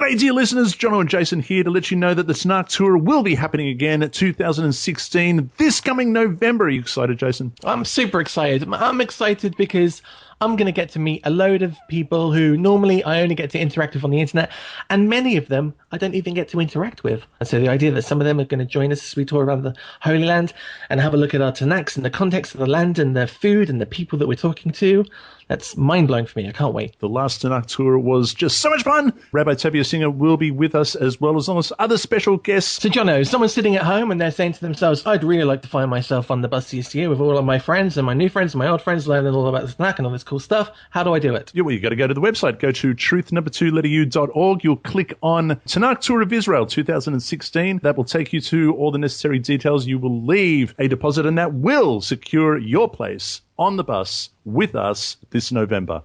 Hey, dear listeners, Jono and Jason here to let you know that the Tanakh Tour will be happening again at 2016 this coming November. Are you excited, Jason? I'm super excited. I'm excited because I'm going to get to meet a load of people who normally I only get to interact with on the internet, and many of them I don't even get to interact with. And so the idea that some of them are going to join us as we tour around the Holy Land and have a look at our Tanakhs and the context of the land and the food and the people that we're talking to, that's mind-blowing for me. I can't wait. The last Tanakh Tour was just so much fun. Rabbi Tevye Singer will be with us as well as other special guests. So, Jono, someone's sitting at home and they're saying to themselves, I'd really like to find myself on the bus this year with all of my friends and my new friends and my old friends, learning all about the Tanakh and all this cool stuff. How do I do it? Yeah, well, you got to go to the website. Go to truth2u.org. You'll click on Tanakh Tour of Israel 2016. That will take you to all the necessary details. You will leave a deposit, and that will secure your place on the bus with us this November.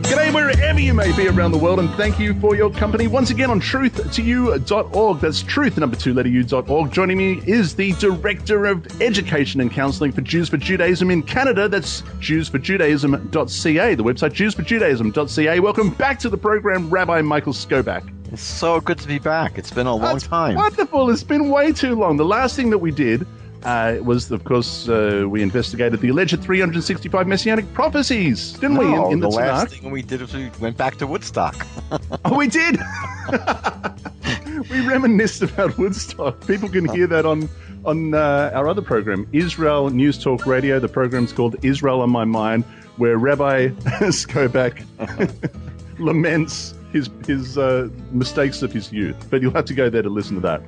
G'day wherever you may be around the world, and thank you for your company once again on truth2u.org. That's truth2u.org. Joining me is the Director of Education and Counseling for Jews for Judaism in Canada. That's jewsforjudaism.ca, the website jewsforjudaism.ca. Welcome back to the program, Rabbi Michael Skobac. It's so good to be back. It's been a long time. Wonderful. It's been way too long. The last thing that we did was, of course, we investigated the alleged 365 messianic prophecies, didn't we? In the last Tanakh? thing we did was we went back to Woodstock. Oh, we did. We reminisced about Woodstock. People can hear that on our other program, Israel News Talk Radio. The program's called Israel on My Mind, where Rabbi Skobac laments his mistakes of his youth. But you'll have to go there to listen to that.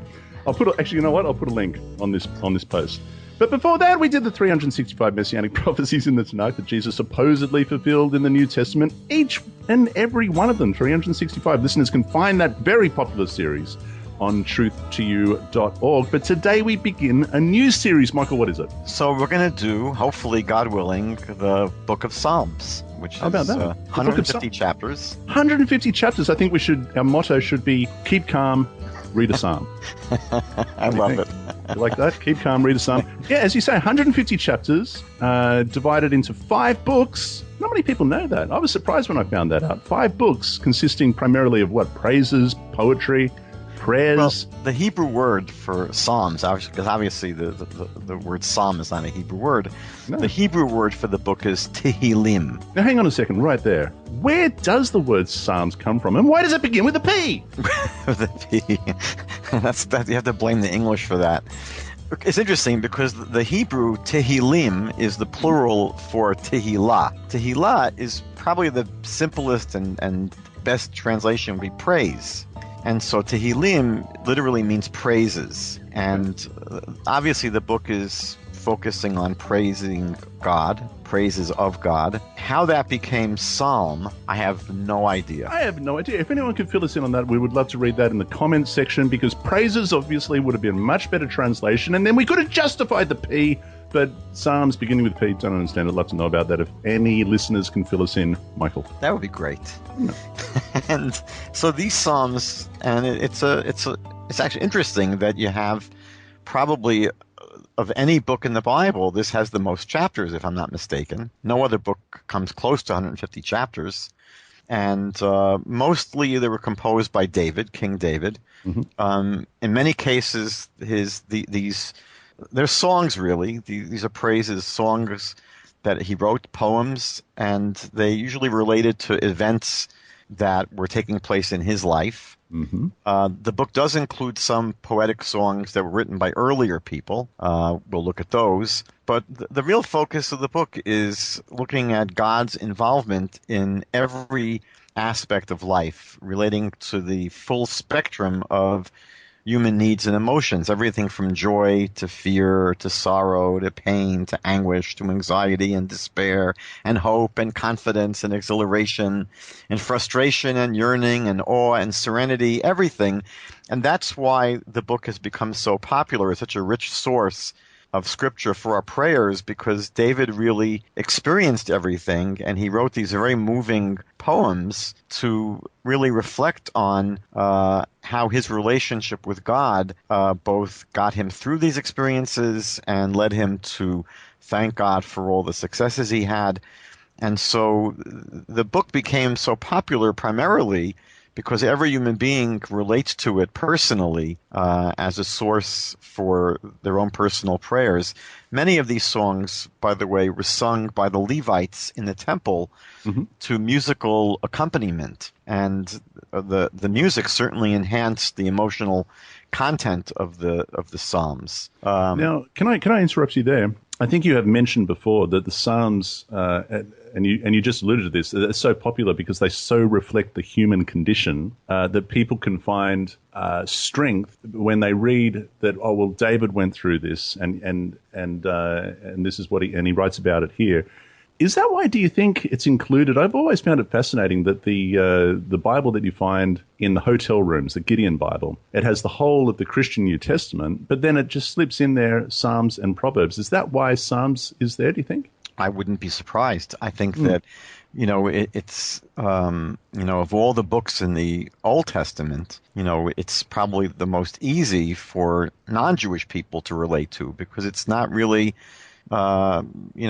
Actually, you know what? I'll put a link on this post. But before that, we did the 365 messianic prophecies in the Tanakh that Jesus supposedly fulfilled in the New Testament. Each and every one of them, 365. Listeners can find that very popular series on truth2u.org. But today we begin a new series. Michael, what is it? So we're going to do, hopefully, God willing, the Book of Psalms, which is 150 chapters. 150 chapters. I think our motto should be, keep calm, read a psalm. I love it. You like that? Keep calm, read a psalm. Yeah, as you say, 150 chapters, divided into 5 books. Not many people know that. I was surprised when I found that out. 5 books consisting primarily of what? Praises, poetry, prayers. Well, the Hebrew word for psalms, because obviously the word psalm is not a Hebrew word. No. The Hebrew word for the book is Tehillim. Now, hang on a second, right there. Where does the word psalms come from, and why does it begin with a P? With a P. You have to blame the English for that. It's interesting because the Hebrew Tehillim is the plural for Tehillah. Tehillah is probably the simplest and best translation would be praise. And so Tehillim literally means praises. And obviously the book is focusing on praising God, praises of God. How that became psalm, I have no idea. I have no idea. If anyone could fill us in on that, we would love to read that in the comments section, because praises obviously would have been a much better translation, and then we could have justified the P. But psalms beginning with P, don't understand. I'd love to know about that. If any listeners can fill us in, Michael. That would be great. And so these psalms, and it's actually interesting that you have probably of any book in the Bible, this has the most chapters, if I'm not mistaken. No other book comes close to 150 chapters. And mostly they were composed by David, King David. Mm-hmm. In many cases, they're songs, really. These are praises, songs that he wrote, poems, and they usually related to events that were taking place in his life. Mm-hmm. The book does include some poetic songs that were written by earlier people. We'll look at those. But the real focus of the book is looking at God's involvement in every aspect of life, relating to the full spectrum of human needs and emotions, everything from joy to fear to sorrow to pain to anguish to anxiety and despair and hope and confidence and exhilaration and frustration and yearning and awe and serenity, everything. And that's why the book has become so popular. It's such a rich source of scripture for our prayers, because David really experienced everything, and he wrote these very moving poems to really reflect on how his relationship with God both got him through these experiences and led him to thank God for all the successes he had. And so the book became so popular primarily because every human being relates to it personally as a source for their own personal prayers. Many of these songs, by the way, were sung by the Levites in the temple to musical accompaniment. And the music certainly enhanced the emotional content of the Psalms. Now, can I interrupt you there? I think you have mentioned before that the Psalms, and you just alluded to this, they're so popular because they so reflect the human condition that people can find strength when they read that. Oh well, David went through this, and this is what he writes about it here. Is that why, do you think it's included? I've always found it fascinating that the Bible that you find in the hotel rooms, the Gideon Bible, it has the whole of the Christian New Testament, but then it just slips in there Psalms and Proverbs. Is that why Psalms is there, do you think? I wouldn't be surprised. I think that, it's, of all the books in the Old Testament, it's probably the most easy for non-Jewish people to relate to because it's not really...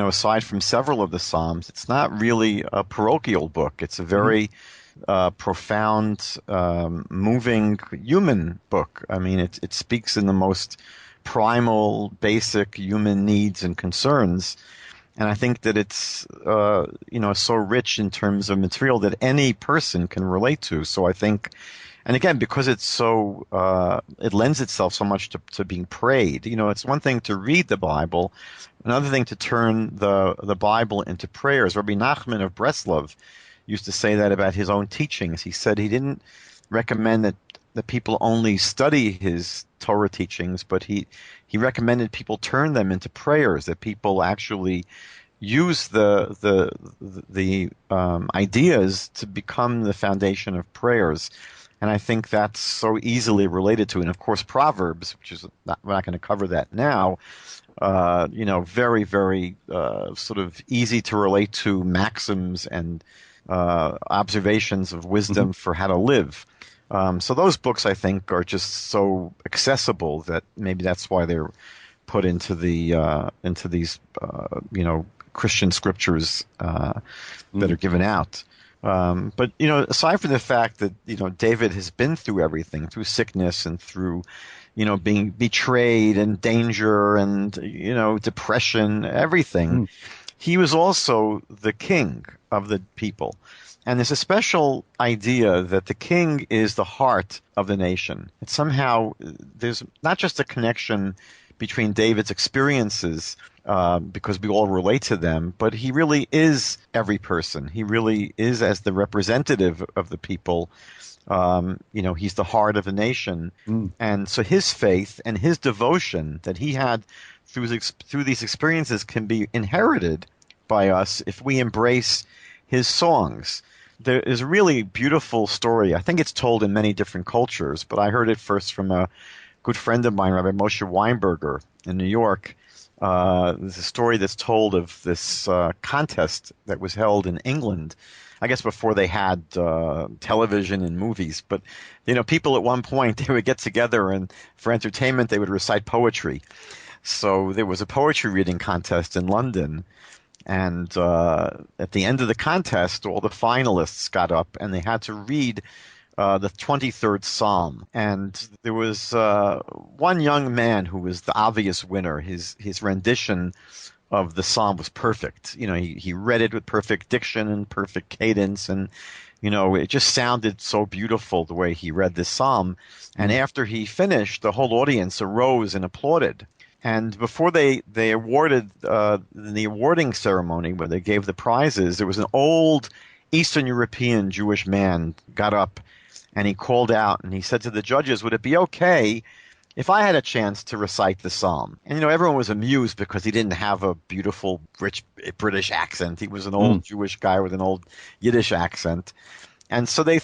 aside from several of the Psalms, it's not really a parochial book. It's a very profound, moving human book. I mean, it speaks in the most primal, basic human needs and concerns. And I think that it's, so rich in terms of material that any person can relate to. So I think... And again, because it's so, it lends itself so much to being prayed. It's one thing to read the Bible, another thing to turn the Bible into prayers. Rabbi Nachman of Breslov used to say that about his own teachings. He said he didn't recommend that people only study his Torah teachings, but he recommended people turn them into prayers, that people actually use the ideas to become the foundation of prayers. And I think that's so easily related to, and of course, Proverbs, which is we're not going to cover that now. Very, very sort of easy to relate to maxims and observations of wisdom for how to live. So those books, I think, are just so accessible that maybe that's why they're put into these Christian scriptures that are given out. But aside from the fact that David has been through everything, through sickness and through being betrayed and danger and depression, everything, he was also the king of the people. And there's a special idea that the king is the heart of the nation. That somehow there's not just a connection between David's experiences, because we all relate to them, but he really is every person. He really is, as the representative of the people, he's the heart of the nation. And so his faith and his devotion that he had through these experiences can be inherited by us if we embrace his songs. There is a really beautiful story. I think it's told in many different cultures, but I heard it first from a good friend of mine, Rabbi Moshe Weinberger in New York. There's a story that's told of this contest that was held in England, I guess before they had television and movies. But, people at one point, they would get together and for entertainment, they would recite poetry. So there was a poetry reading contest in London. And at the end of the contest, all the finalists got up and they had to read the 23rd Psalm. And there was one young man who was the obvious winner. His rendition of the Psalm was perfect. He read it with perfect diction and perfect cadence. And, it just sounded so beautiful the way he read this Psalm. And after he finished, the whole audience arose and applauded. And before they awarded the awarding ceremony where they gave the prizes, there was an old Eastern European Jewish man got up and he called out and he said to the judges, "Would it be okay if I had a chance to recite the Psalm?" And everyone was amused because he didn't have a beautiful, rich British accent. He was an old Jewish guy with an old Yiddish accent. And so they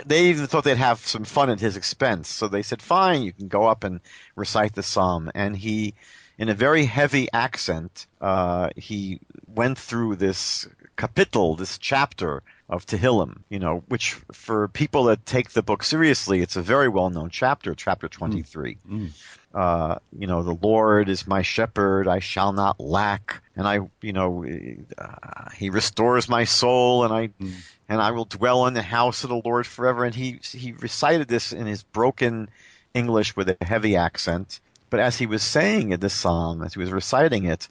even thought they'd have some fun at his expense. So they said, "Fine, you can go up and recite the Psalm." And he, in a very heavy accent, he went through this kapitel, this chapter of Tehillim, which for people that take the book seriously, it's a very well-known chapter, chapter 23. The Lord is my shepherd, I shall not lack, and he restores my soul, and I will dwell in the house of the Lord forever. And he recited this in his broken English with a heavy accent. But as he was saying in this psalm, as he was reciting it,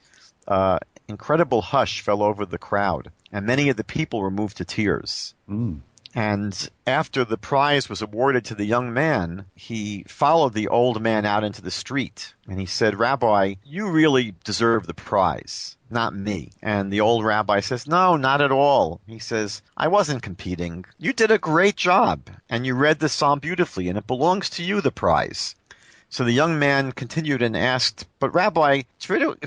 incredible hush fell over the crowd, and many of the people were moved to tears. And after the prize was awarded to the young man, he followed the old man out into the street, and he said, "Rabbi, you really deserve the prize, not me." And the old rabbi says, "No, not at all." He says, "I wasn't competing. You did a great job, and you read the psalm beautifully, and it belongs to you, the prize." So the young man continued and asked, "But Rabbi,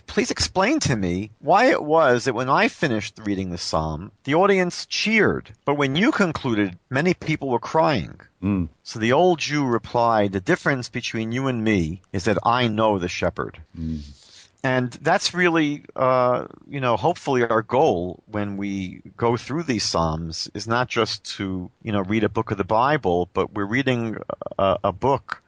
please explain to me why it was that when I finished reading the psalm, the audience cheered, but when you concluded, many people were crying." So the old Jew replied, "The difference between you and me is that I know the shepherd." And that's really, hopefully our goal when we go through these Psalms is not just to, read a book of the Bible, but we're reading a book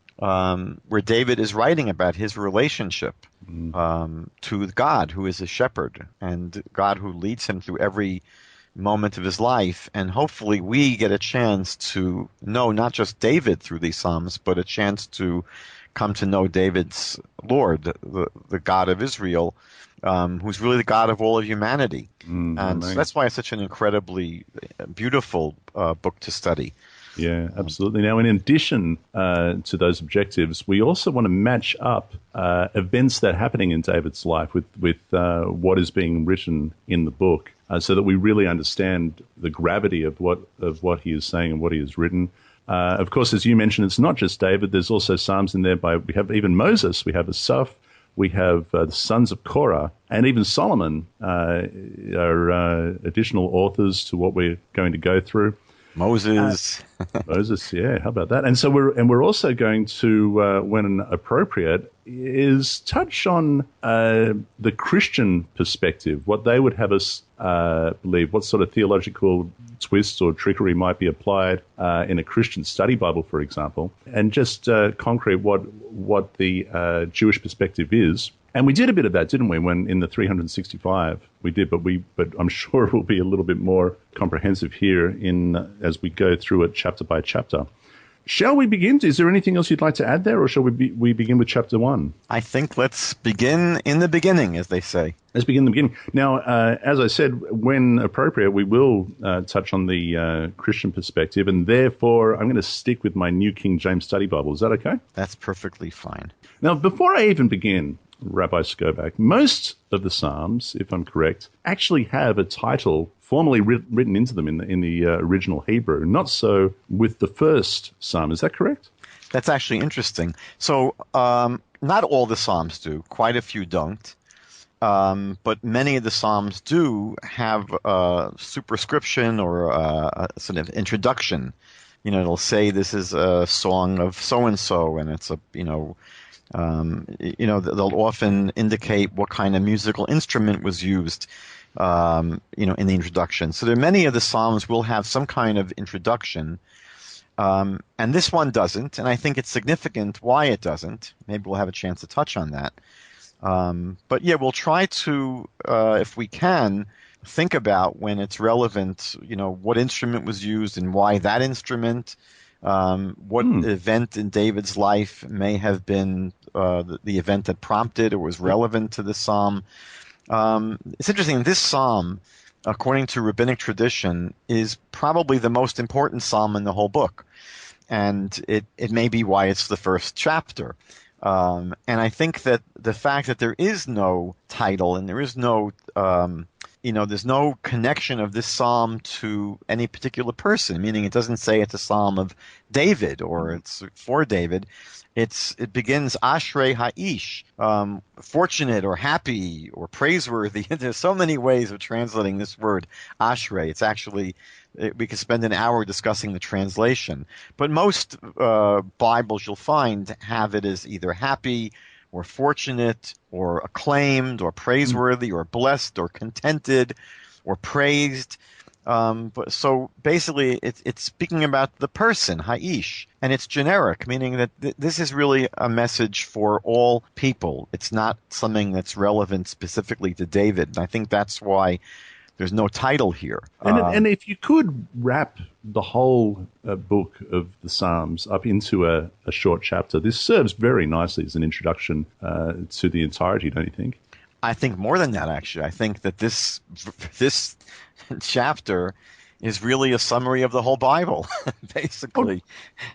where David is writing about his relationship to God, who is a shepherd, and God who leads him through every moment of his life. And hopefully we get a chance to know not just David through these Psalms, but a chance to come to know David's Lord, the God of Israel, who's really the God of all of humanity. And so that's why it's such an incredibly beautiful book to study. Yeah, absolutely. Now, in addition to those objectives, we also want to match up events that are happening in David's life with what is being written in the book, so that we really understand the gravity of what he is saying and what he has written. Of course, as you mentioned, it's not just David. There's also Psalms in there we have even Moses, we have Asaph, we have the sons of Korah, and even Solomon are additional authors to what we're going to go through. Moses, yeah, how about that? And so we're also going to, when appropriate, is touch on the Christian perspective, what they would have us believe, what sort of theological twists or trickery might be applied in a Christian study Bible, for example, and just concrete what the Jewish perspective is. And we did a bit of that, didn't we, when in the 365 we did, but I'm sure it will be a little bit more comprehensive here as we go through it chapter by chapter. Shall we begin? Is there anything else you'd like to add there, or shall we begin with chapter 1? I think let's begin in the beginning, as they say. Let's begin in the beginning. Now, as I said, when appropriate, we will touch on the Christian perspective, and therefore I'm going to stick with my New King James Study Bible. Is that okay? That's perfectly fine. Now, before I even begin, Rabbi Skobac, most of the Psalms, if I'm correct, actually have a title formally written into them in the original Hebrew. Not so with the first Psalm. Is that correct? That's actually interesting. So not all the Psalms do. Quite a few don't. But many of the Psalms do have a superscription or a sort of introduction. It'll say this is a song of so-and-so, and it's they'll often indicate what kind of musical instrument was used, in the introduction. So there are many of the Psalms will have some kind of introduction, and this one doesn't, and I think it's significant why it doesn't. Maybe we'll have a chance to touch on that. But yeah, we'll try to, if we can, think about when it's relevant, what instrument was used and why that instrument, what event in David's life may have been the event that prompted or was relevant to the psalm. It's interesting. This psalm, according to rabbinic tradition, is probably the most important psalm in the whole book, and it may be why it's the first chapter. And I think that the fact that there is no title and there is no there's no connection of this psalm to any particular person, meaning it doesn't say it's a psalm of David or it's for David. It begins Ashrei Ha'ish, fortunate or happy or praiseworthy. There's so many ways of translating this word Ashrei. It's actually, we could spend an hour discussing the translation. But most Bibles you'll find have it as either happy or fortunate or acclaimed or praiseworthy or blessed or contented or praised. But so basically, it's speaking about the person, Ha'ish, and it's generic, meaning that this is really a message for all people. It's not something that's relevant specifically to David. And I think that's why there's no title here. And if you could wrap the whole book of the Psalms up into a short chapter, this serves very nicely as an introduction to the entirety, don't you think? I think more than that, actually. I think that this chapter is really a summary of the whole Bible, basically.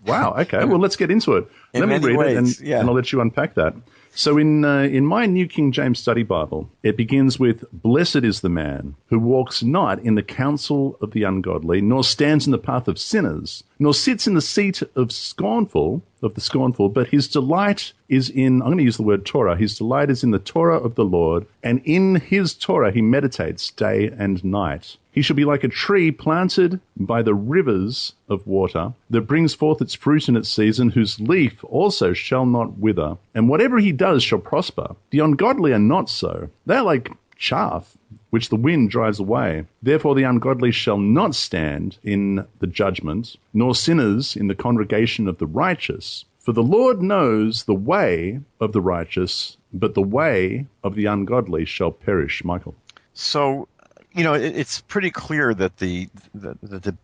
Oh, wow. Okay. Well, let's get into it. Let me read it, and I'll let you unpack that. So in my New King James Study Bible, it begins with, "Blessed is the man who walks not in the counsel of the ungodly, nor stands in the path of sinners, nor sits in the seat of the scornful, but his delight is in," I'm going to use the word Torah, "his delight is in the Torah of the Lord, and in his Torah he meditates day and night. He shall be like a tree planted by the rivers of water that brings forth its fruit in its season, whose leaf also shall not wither. And whatever he does shall prosper. The ungodly are not so. They are like chaff, which the wind drives away. Therefore the ungodly shall not stand in the judgment, nor sinners in the congregation of the righteous. For the Lord knows the way of the righteous, but the way of the ungodly shall perish." Michael. So, it's pretty clear that the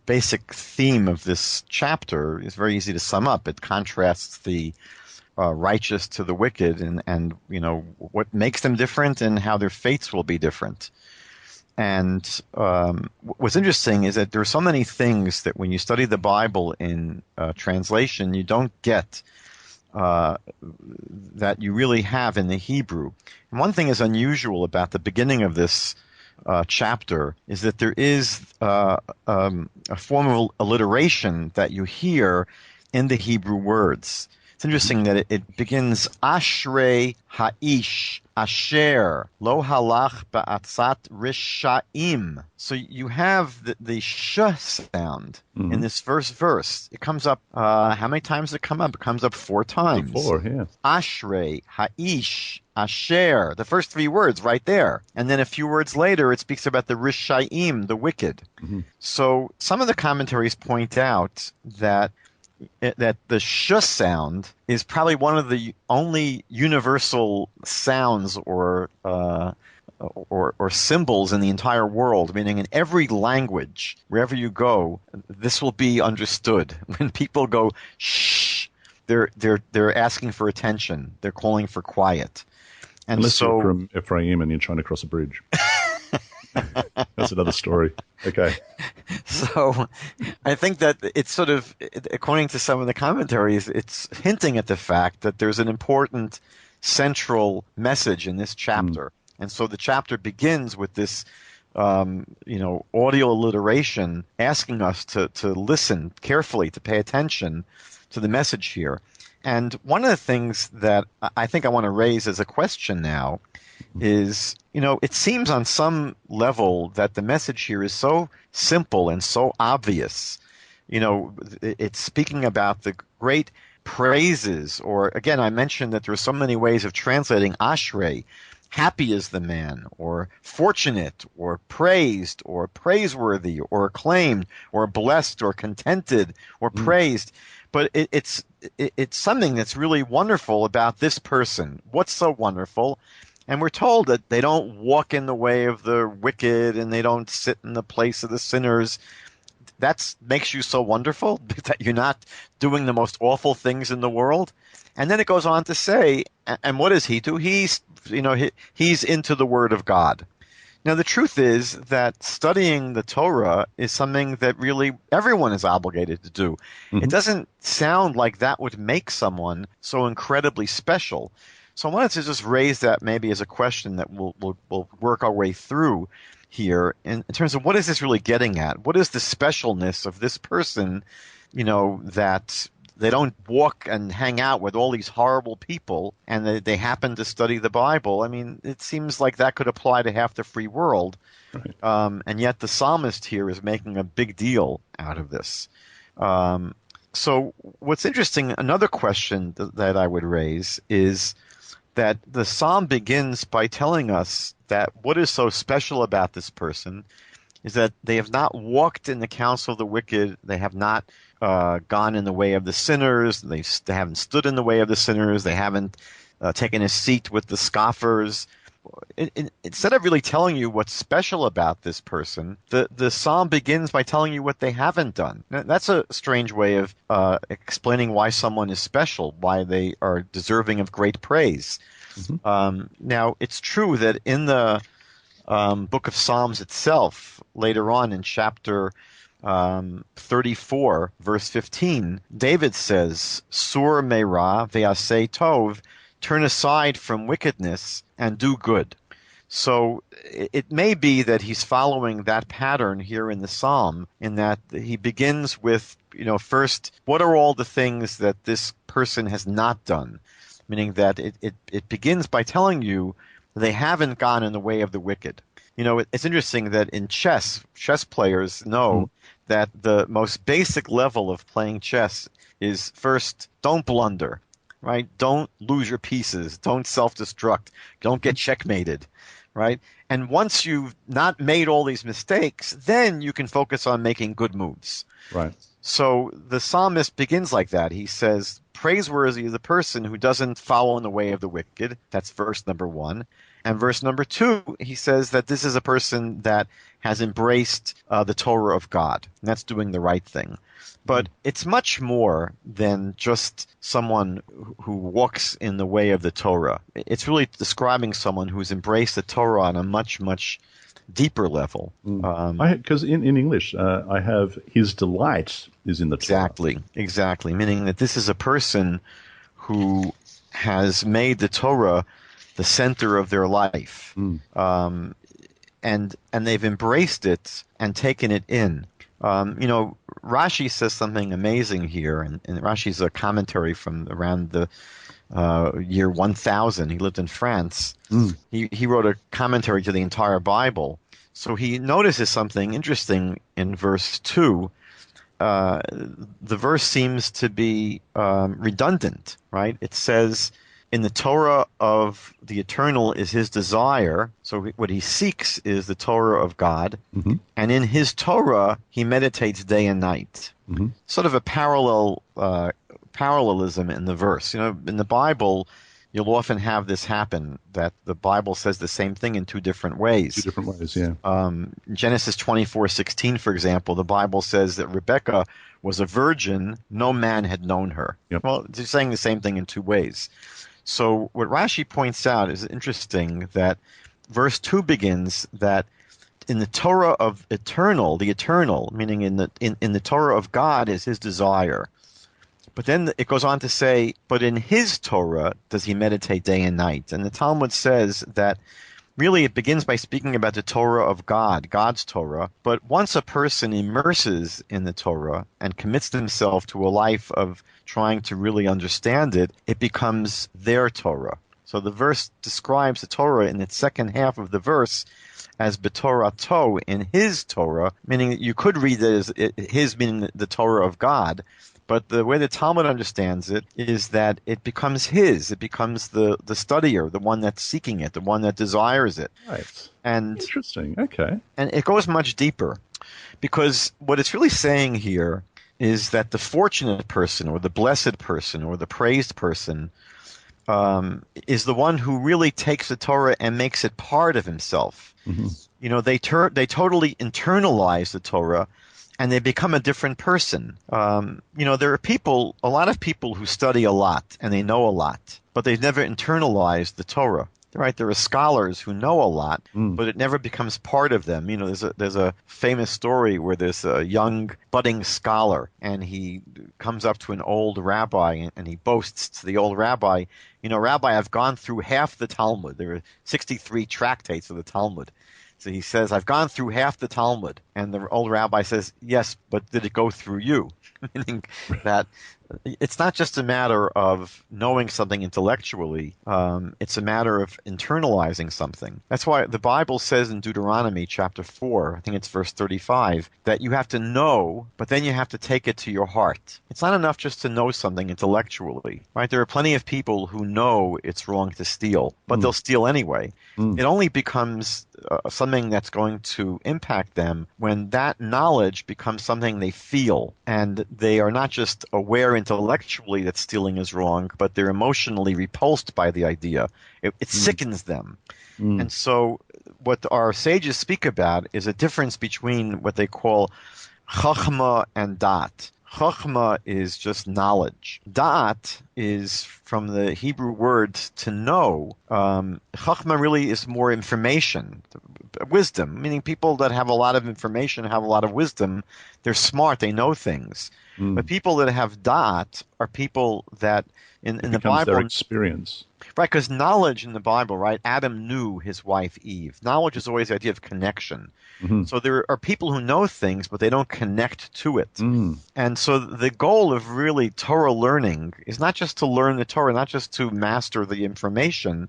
basic theme of this chapter is very easy to sum up. It contrasts the righteous to the wicked, and what makes them different and how their fates will be different. And what's interesting is that there are so many things that when you study the Bible in translation, you don't get that you really have in the Hebrew. And one thing is unusual about the beginning of this chapter is that there is a form of alliteration that you hear in the Hebrew words. It's interesting that it begins Ashrei Ha'ish Asher Lo Halach Ba'atzat Rishaim. So you have the sh sound in this first verse. It comes up, how many times does it come up? It comes up 4 times. 4, yeah. Ashrei Ha'ish Asher, the first 3 words right there. And then a few words later, it speaks about the Rishaim, the wicked. Mm-hmm. So some of the commentaries point out that the sh sound is probably one of the only universal sounds or symbols in the entire world, meaning in every language, wherever you go, this will be understood. When people go shh, they're asking for attention. They're calling for quiet. And unless you're from Ephraim and you're trying to cross a bridge. That's another story. Okay. So I think that it's sort of, according to some of the commentaries, it's hinting at the fact that there's an important central message in this chapter. And so the chapter begins with this, audio alliteration asking us to listen carefully, to pay attention to the message here. And one of the things that I think I want to raise as a question now is, it seems on some level that the message here is so simple and so obvious. It's speaking about the great praises, or again, I mentioned that there are so many ways of translating Ashrei. Happy is the man, or fortunate, or praised, or praiseworthy, or acclaimed, or blessed, or contented, or praised. But it's something that's really wonderful about this person. What's so wonderful? And we're told that they don't walk in the way of the wicked and they don't sit in the place of the sinners. That makes you so wonderful that you're not doing the most awful things in the world. And then it goes on to say, and what does he do? He's into the Word of God. Now, the truth is that studying the Torah is something that really everyone is obligated to do. Mm-hmm. It doesn't sound like that would make someone so incredibly special. So I wanted to just raise that maybe as a question that we'll work our way through here in terms of what is this really getting at? What is the specialness of this person, that they don't walk and hang out with all these horrible people and they happen to study the Bible? I mean, it seems like that could apply to half the free world. Right. And yet the psalmist here is making a big deal out of this. So what's interesting, another question that I would raise is that the psalm begins by telling us that what is so special about this person is that they have not walked in the counsel of the wicked. They have not gone in the way of the sinners. They haven't stood in the way of the sinners. They haven't taken a seat with the scoffers. Instead of really telling you what's special about this person, the psalm begins by telling you what they haven't done. Now, that's a strange way of explaining why someone is special, why they are deserving of great praise. Mm-hmm. Now, it's true that in the book of Psalms itself, later on in chapter 34, verse 15, David says, Sur me'ra ve'aseh tov, turn aside from wickedness and do good. So it may be that he's following that pattern here in the psalm, in that he begins with, first, what are all the things that this person has not done? Meaning that it begins by telling you they haven't gone in the way of the wicked. It's interesting that in chess players know that the most basic level of playing chess is, first, don't blunder. Right? Don't lose your pieces. Don't self-destruct. Don't get checkmated. Right? And once you've not made all these mistakes, then you can focus on making good moves. Right. So the psalmist begins like that. He says, praiseworthy is the person who doesn't follow in the way of the wicked. That's verse number 1. And verse number 2, he says that this is a person that has embraced the Torah of God. And that's doing the right thing. But it's much more than just someone who walks in the way of the Torah. It's really describing someone who's embraced the Torah on a much, much deeper level. Because in English, I have his delight is in the Torah. Exactly. Meaning that this is a person who has made the Torah the center of their life. And they've embraced it and taken it in. Rashi says something amazing here, and Rashi's a commentary from around the year 1000. He lived in France. He wrote a commentary to the entire Bible. So he notices something interesting in verse 2. The verse seems to be redundant, right? It says, in the Torah of the eternal is his desire. So what he seeks is the Torah of God. Mm-hmm. And in his Torah, he meditates day and night. Mm-hmm. Sort of a parallelism in the verse. In the Bible, you'll often have this happen, that the Bible says the same thing in two different ways. Yeah. Genesis 24:16, for example, the Bible says that Rebekah was a virgin, no man had known her. Yep. Well, it's saying the same thing in two ways. So what Rashi points out is interesting, that verse 2 begins that in the Torah of eternal, the eternal, meaning in the Torah of God is his desire. But then it goes on to say, but in his Torah does he meditate day and night. And the Talmud says that really it begins by speaking about the Torah of God, God's Torah. But once a person immerses in the Torah and commits himself to a life of trying to really understand it, it becomes their Torah. So the verse describes the Torah in its second half of the verse as b'torato, in his Torah, meaning that you could read it as his, meaning the Torah of God. But the way the Talmud understands it is that it becomes his. It becomes the studier, the one that's seeking it, the one that desires it. Right. And interesting. Okay. And it goes much deeper, because what it's really saying here is that the fortunate person or the blessed person or the praised person is the one who really takes the Torah and makes it part of himself. Mm-hmm. They totally internalize the Torah, and they become a different person. There are a lot of people who study a lot and they know a lot, but they've never internalized the Torah. Right? There are scholars who know a lot, but it never becomes part of them. There's a famous story where there's a young budding scholar, and he comes up to an old rabbi and he boasts to the old rabbi, Rabbi, I've gone through half the Talmud. There are 63 tractates of the Talmud. So he says, I've gone through half the Talmud. And the old rabbi says, yes, but did it go through you? Meaning that it's not just a matter of knowing something intellectually. It's a matter of internalizing something. That's why the Bible says in Deuteronomy chapter 4, I think it's verse 35, that you have to know, but then you have to take it to your heart. It's not enough just to know something intellectually, right? There are plenty of people who know it's wrong to steal, but they'll steal anyway. It only becomes something that's going to impact them when that knowledge becomes something they feel, and they are not just aware intellectually that stealing is wrong, but they're emotionally repulsed by the idea. It sickens them. And so what our sages speak about is a difference between what they call chachma and dat. Chachma is just knowledge. Dat is from the Hebrew word to know. Chachma really is more information, wisdom, meaning people that have a lot of information, have a lot of wisdom. They're smart, they know things. But people that have dat are people that in the Bible, their experience. Right, because knowledge in the Bible, right? Adam knew his wife Eve. Knowledge is always the idea of connection. So there are people who know things, but they don't connect to it. And so the goal of really Torah learning is not just to learn the Torah, not just to master the information,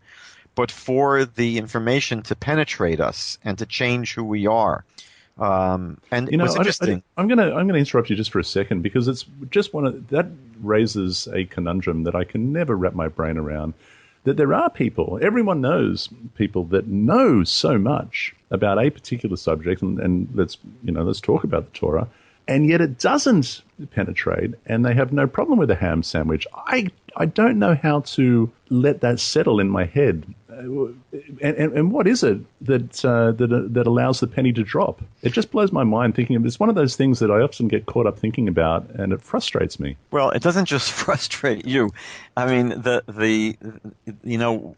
but for the information to penetrate us and to change who we are. And it was interesting. I'm going to interrupt you just for a second, because it's just that raises a conundrum that I can never wrap my brain around. That there are people, everyone knows people that know so much about a particular subject, and let's talk about the Torah, and yet it doesn't penetrate, and they have no problem with a ham sandwich. I don't know how to let that settle in my head. And what is it that allows the penny to drop? It just blows my mind thinking of. It's one of those things that I often get caught up thinking about, and it frustrates me. Well, it doesn't just frustrate you. I mean,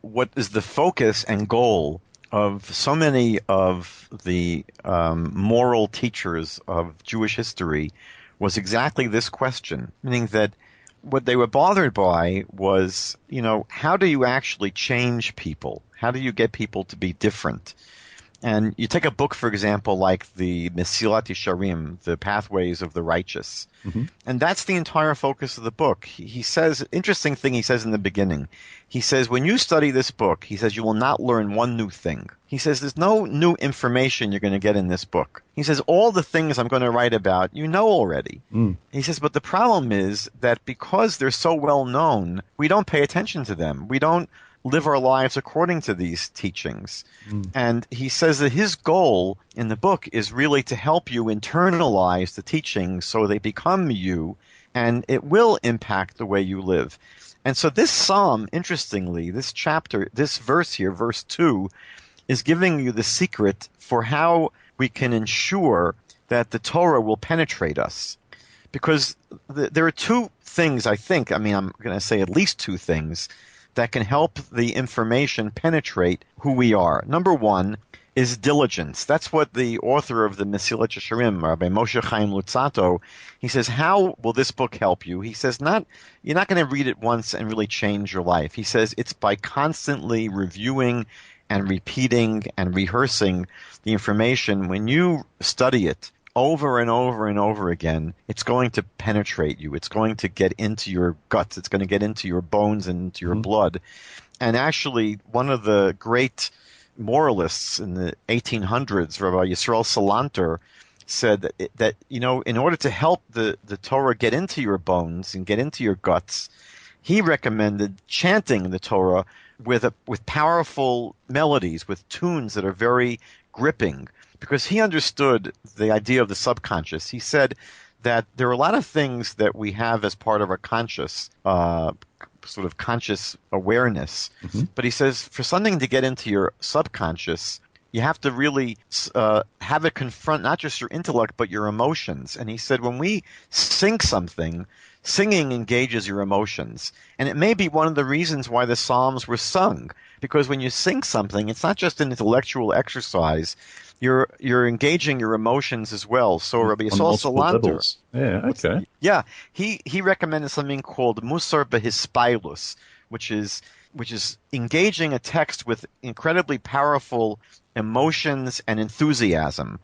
what is the focus and goal of so many of the moral teachers of Jewish history was exactly this question, meaning that what they were bothered by was, how do you actually change people? How do you get people to be different? And you take a book, for example, like the Mesilat Yesharim, the Pathways of the Righteous. And that's the entire focus of the book. He says, interesting thing he says in the beginning. He says, when you study this book, he says, you will not learn one new thing. He says, there's no new information you're going to get in this book. He says, all the things I'm going to write about, you know already. He says, but the problem is that because they're so well known, we don't pay attention to them. We don't live our lives according to these teachings. And he says that his goal in the book is really to help you internalize the teachings so they become you, and it will impact the way you live. And so this psalm, interestingly, this chapter, this verse here, verse 2, is giving you the secret for how we can ensure that the Torah will penetrate us. Because there are two things, I think, I'm going to say at least two things, that can help the information penetrate who we are. Number one is diligence. That's what the author of the Mesilat Yesharim, Rabbi Moshe Chaim Luzzatto, he says, how will this book help you? He says, you're not going to read it once and really change your life. He says it's by constantly reviewing and repeating and rehearsing the information. When you study it over and over and over again, it's going to penetrate you. It's going to get into your guts. It's going to get into your bones and into your blood. And actually, one of the great moralists in the 1800s, Rabbi Yisrael Salanter, said that in order to help the Torah get into your bones and get into your guts, he recommended chanting the Torah with powerful melodies, with tunes that are very gripping, because he understood the idea of the subconscious. He said that there are a lot of things that we have as part of our conscious, sort of conscious awareness. But he says for something to get into your subconscious, you have to really have it confront not just your intellect, but your emotions. And he said when we sing something, singing engages your emotions. And it may be one of the reasons why the Psalms were sung, because when you sing something, it's not just an intellectual exercise. You're engaging your emotions as well. So Rabbi Yisrael Salanter, he recommended something called Musar Behispailus, which is engaging a text with incredibly powerful emotions, and enthusiasm.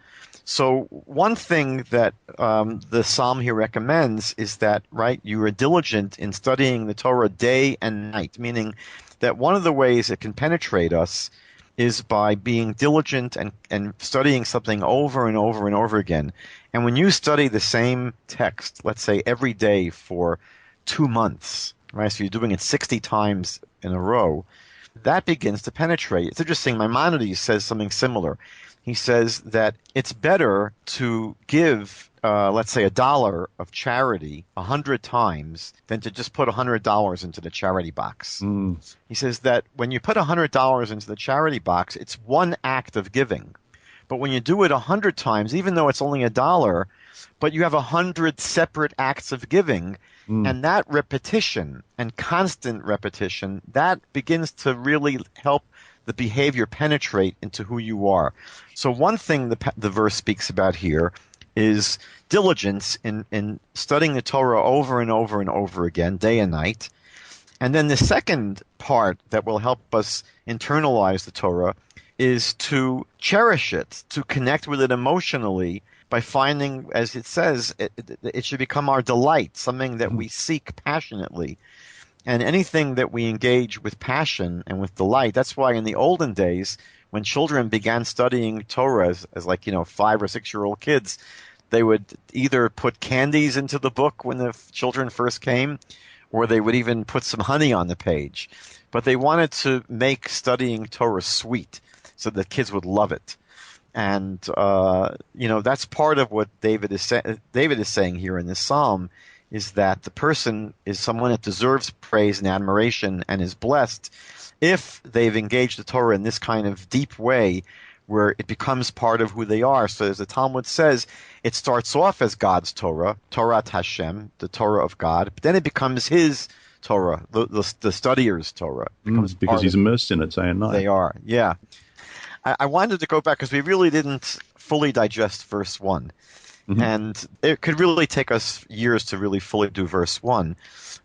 So one thing that the psalm here recommends is that, right, you are diligent in studying the Torah day and night, meaning that one of the ways it can penetrate us is by being diligent and studying something over and over and over again. And when you study the same text, let's say every day for 2 months, right, so you're doing it 60 times in a row, that begins to penetrate. It's interesting, Maimonides says something similar. He says that it's better to give, let's say, $1 of charity 100 times than to just put $100 into the charity box. He says that when you put $100 into the charity box, it's one act of giving. But when you do it 100 times, even though it's only $1, but you have 100 separate acts of giving, and that repetition and constant repetition, that begins to really help the behavior penetrate into who you are. So one thing the verse speaks about here is diligence in studying the Torah over and over and over again, day and night. And then the second part that will help us internalize the Torah is to cherish it, to connect with it emotionally by finding, as it says, it should become our delight, something that we seek passionately. And anything that we engage with passion and with delight, that's why in the olden days, when children began studying Torah as 5 or 6 year old kids, they would either put candies into the book when the children first came, or they would even put some honey on the page. But they wanted to make studying Torah sweet so that kids would love it. And, that's part of what David is saying here in this psalm, is that the person is someone that deserves praise and admiration and is blessed if they've engaged the Torah in this kind of deep way where it becomes part of who they are. So as the Talmud says, it starts off as God's Torah, Torat Hashem, the Torah of God, but then it becomes his Torah, the studier's Torah. Because he's immersed in it day and night. They are, yeah. I wanted to go back because we really didn't fully digest verse 1. And it could really take us years to really fully do verse 1.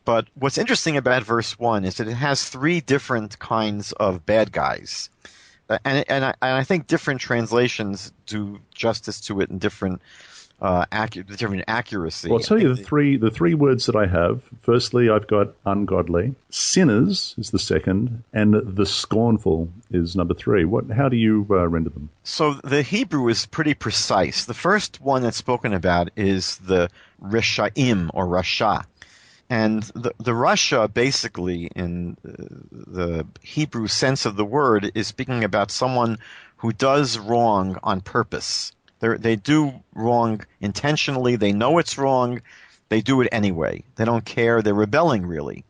But what's interesting about verse 1 is that it has 3 different kinds of bad guys. And I think different translations do justice to it in different accuracy. Well, I'll tell you the three words that I have. Firstly, I've got ungodly. Sinners is the second, and the scornful is number 3. How do you render them? So the Hebrew is pretty precise. The first one that's spoken about is the Reshaim or Rasha. And the Rasha, basically, in the Hebrew sense of the word, is speaking about someone who does wrong on purpose. They do wrong intentionally. They know it's wrong. They do it anyway. They don't care. They're rebelling, really.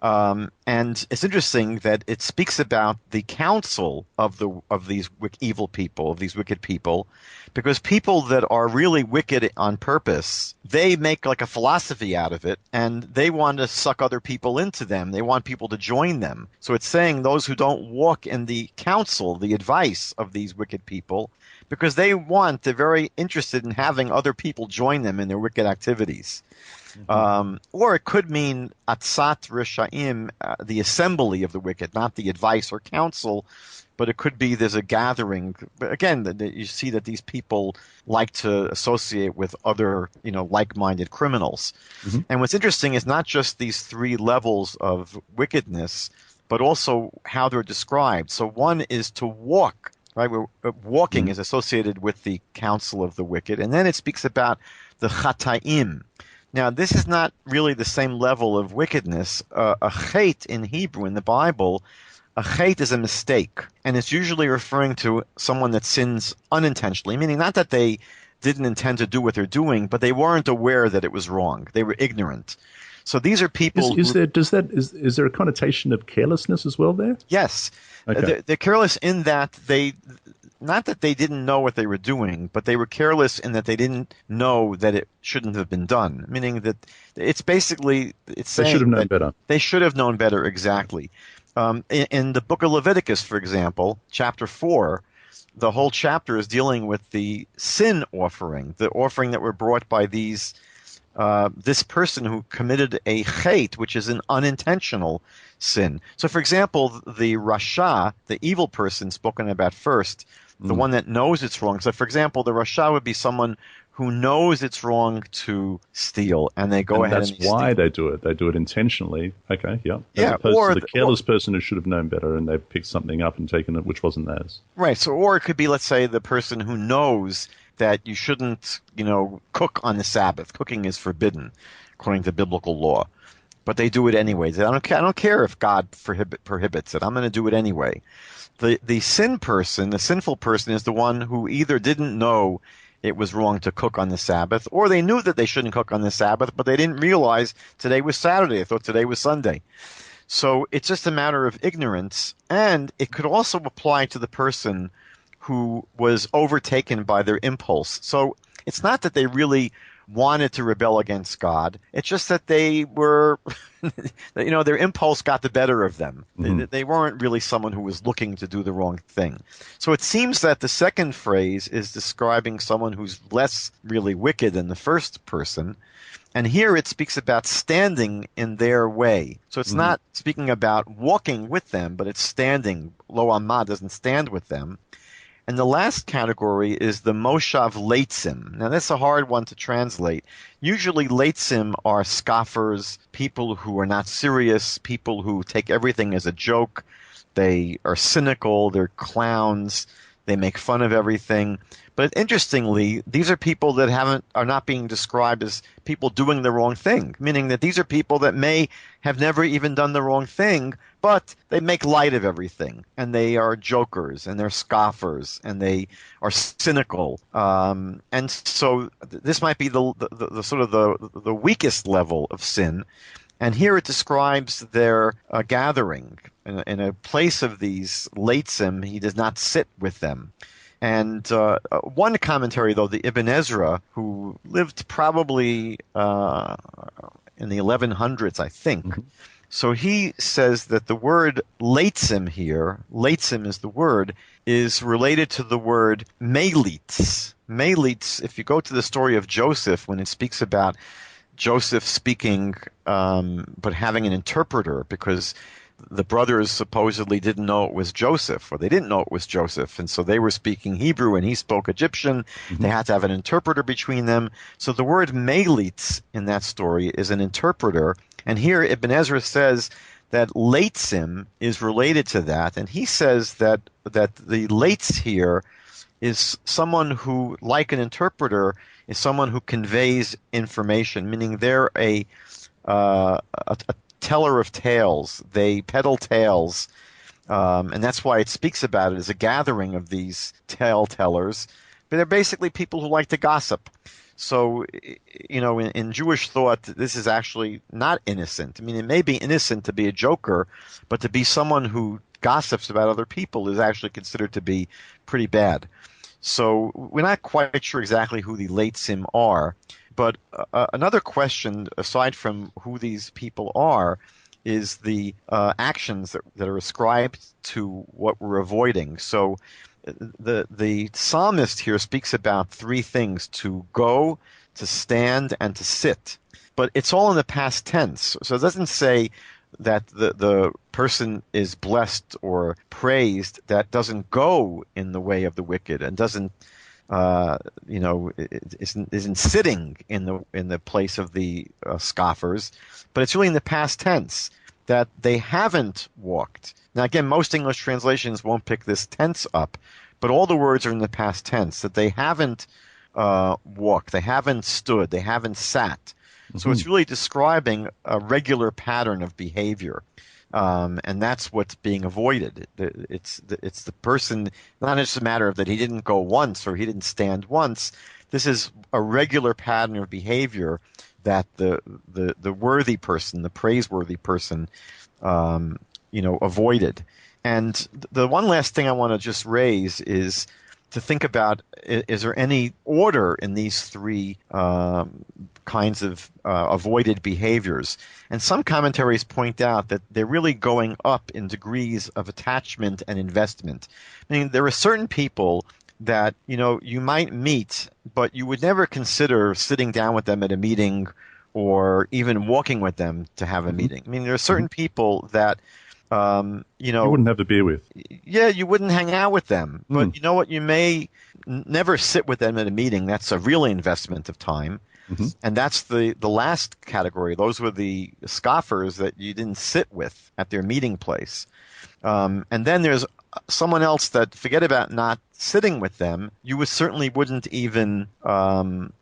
And it's interesting that it speaks about the counsel of these evil people, of these wicked people, because people that are really wicked on purpose, they make like a philosophy out of it, and they want to suck other people into them. They want people to join them. So it's saying those who don't walk in the counsel, the advice of these wicked people, because they're very interested in having other people join them in their wicked activities. Or it could mean atzat rishaim, the assembly of the wicked, not the advice or counsel, but it could be there's a gathering. But again, you see that these people like to associate with other, like-minded criminals. And what's interesting is not just these 3 levels of wickedness, but also how they're described. So one is to walk. Right, walking is associated with the counsel of the wicked, and then it speaks about the chataim. Now, this is not really the same level of wickedness. A chet in Hebrew in the Bible, a chet is a mistake, and it's usually referring to someone that sins unintentionally, meaning not that they didn't intend to do what they're doing, but they weren't aware that it was wrong. They were ignorant. So these are people. Is there a connotation of carelessness as well there? Yes. Okay. They're careless in that not that they didn't know what they were doing, but they were careless in that they didn't know that it shouldn't have been done. Meaning that it's saying they should have known better. They should have known better, exactly. In the book of Leviticus, for example, chapter 4, the whole chapter is dealing with the sin offering, the offering that were brought by this person who committed a chet, which is an unintentional sin. So, for example, the Rasha, the evil person spoken about first, the one that knows it's wrong. So, for example, the Rasha would be someone who knows it's wrong to steal, and they go ahead and that's why they do it. They do it intentionally. Okay, yeah. As opposed to the careless person who should have known better, and they've picked something up and taken it which wasn't theirs. Right. So, or it could be, let's say, the person who knows that you shouldn't, cook on the Sabbath. Cooking is forbidden, according to biblical law. But they do it anyways. I don't care if God prohibits it. I'm going to do it anyway. The sinful person is the one who either didn't know it was wrong to cook on the Sabbath, or they knew that they shouldn't cook on the Sabbath, but they didn't realize today was Saturday. They thought today was Sunday. So it's just a matter of ignorance, and it could also apply to the person who was overtaken by their impulse. So it's not that they really wanted to rebel against God. It's just that they were, their impulse got the better of them. They weren't really someone who was looking to do the wrong thing. So it seems that the second phrase is describing someone who's less really wicked than the first person. And here it speaks about standing in their way. So it's not speaking about walking with them, but it's standing. Lo amad doesn't stand with them. And the last category is the Moshav Leitzim. Now, that's a hard one to translate. Usually, Leitzim are scoffers, people who are not serious, people who take everything as a joke. They are cynical, they're clowns, they make fun of everything. But interestingly, these are people that are not being described as people doing the wrong thing, meaning that these are people that may have never even done the wrong thing, but they make light of everything, and they are jokers, and they're scoffers, and they are cynical. And so this might be the sort of the weakest level of sin. And here it describes their gathering. In a place of these leitzim, he does not sit with them. And one commentary, though, the Ibn Ezra, who lived probably in the 1100s, I think. So he says that the word leitzim here, leitzim is the word, is related to the word melitz. Melitz, if you go to the story of Joseph, when it speaks about Joseph speaking but having an interpreter, because the brothers supposedly didn't know it was Joseph, or they didn't know it was Joseph, and so they were speaking Hebrew and he spoke Egyptian. They had to have an interpreter between them. So the word melitz in that story is an interpreter, and here Ibn Ezra says that leitzim is related to that, and he says that the leitz here is someone who, like an interpreter, is someone who conveys information, meaning they're a teller of tales. They peddle tales, and that's why it speaks about it as a gathering of these tale tellers. But they're basically people who like to gossip. So, in Jewish thought, this is actually not innocent. I mean, it may be innocent to be a joker, but to be someone who gossips about other people is actually considered to be pretty bad. So we're not quite sure exactly who the leitzim are. But another question, aside from who these people are, is the actions that are ascribed to what we're avoiding. So the psalmist here speaks about three things: to go, to stand, and to sit. But it's all in the past tense. So it doesn't say that the person is blessed or praised that doesn't go in the way of the wicked and doesn't isn't sitting in the place of the scoffers, but it's really in the past tense that they haven't walked. Now, again, most English translations won't pick this tense up, but all the words are in the past tense, that they haven't walked, they haven't stood, they haven't sat. So it's really describing a regular pattern of behavior. And that's what's being avoided. It's the person, not just a matter of that he didn't go once or he didn't stand once. This is a regular pattern of behavior that the worthy person, the praiseworthy person, avoided. And the one last thing I want to just raise is to think about, is there any order in these three kinds of avoided behaviors? And some commentaries point out that they're really going up in degrees of attachment and investment. I mean, there are certain people that, you might meet, but you would never consider sitting down with them at a meeting or even walking with them to have a meeting. I mean, there are certain people that You wouldn't have the beer with. Yeah, you wouldn't hang out with them. But Mm. you know what? You may never sit with them at a meeting. That's a real investment of time. Hmm. And that's the last category. Those were the scoffers that you didn't sit with at their meeting place. And then there's someone else that, forget about not sitting with them, you certainly wouldn't even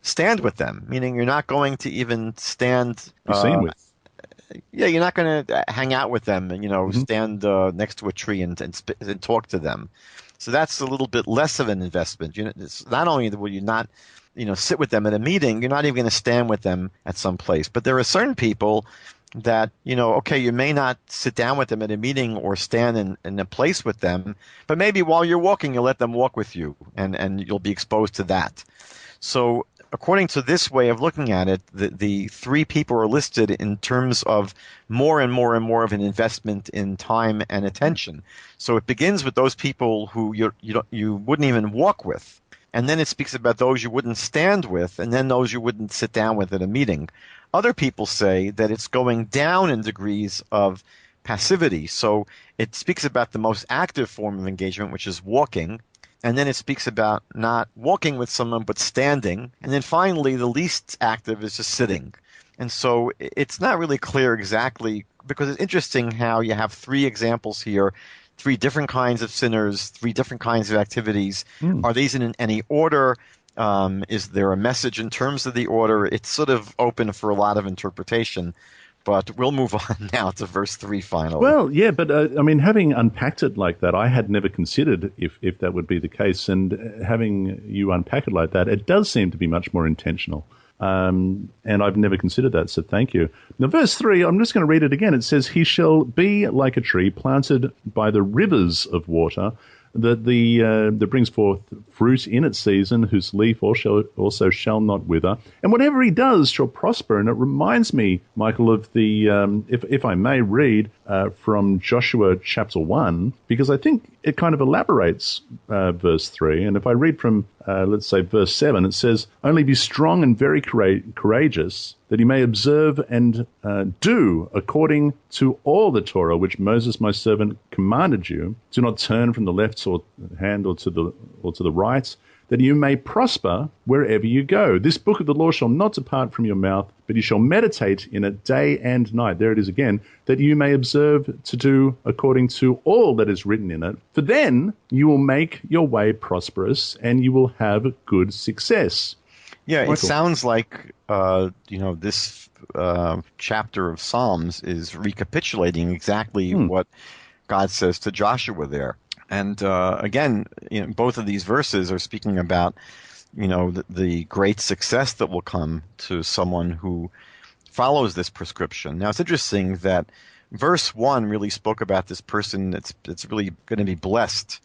stand with them, meaning you're not going to even stand. Be seen with. Yeah, you're not going to hang out with them and, Mhm. stand next to a tree and talk to them. So that's a little bit less of an investment. It's not only will you not, sit with them at a meeting, you're not even going to stand with them at some place. But there are certain people that, okay, you may not sit down with them at a meeting or stand in a place with them, but maybe while you're walking, you let them walk with you and you'll be exposed to that. So according to this way of looking at it, the three people are listed in terms of more and more and more of an investment in time and attention. So it begins with those people who you wouldn't even walk with. And then it speaks about those you wouldn't stand with, and then those you wouldn't sit down with at a meeting. Other people say that it's going down in degrees of passivity. So it speaks about the most active form of engagement, which is walking. And then it speaks about not walking with someone, but standing. And then finally, the least active is just sitting. And so it's not really clear exactly, because it's interesting how you have three examples here, three different kinds of sinners, three different kinds of activities. Mm. Are these in any order? Is there a message in terms of the order? It's sort of open for a lot of interpretation. But we'll move on now to verse 3 finally. Well, yeah, but having unpacked it like that, I had never considered if that would be the case. And having you unpack it like that, it does seem to be much more intentional. And I've never considered that, so thank you. Now, verse 3, I'm just going to read it again. It says, "He shall be like a tree planted by the rivers of water, that brings forth fruit in its season, whose leaf also shall not wither, and whatever he does shall prosper." And it reminds me, Michael, of the if I may read from Joshua chapter 1, because I think it kind of elaborates verse 3. And if I read from let's say verse 7, it says, "Only be strong and very courageous, that he may observe and do according to all the Torah which Moses my servant commanded you. Do not turn from the left hand or to the right, that you may prosper wherever you go. This book of the law shall not depart from your mouth, but you shall meditate in it day and night." There it is again. "That you may observe to do according to all that is written in it. For then you will make your way prosperous, and you will have good success." Yeah, Michael. It sounds like this chapter of Psalms is recapitulating exactly what God says to Joshua there. And again, both of these verses are speaking about the great success that will come to someone who follows this prescription. Now, it's interesting that verse 1 really spoke about this person that's really going to be blessed.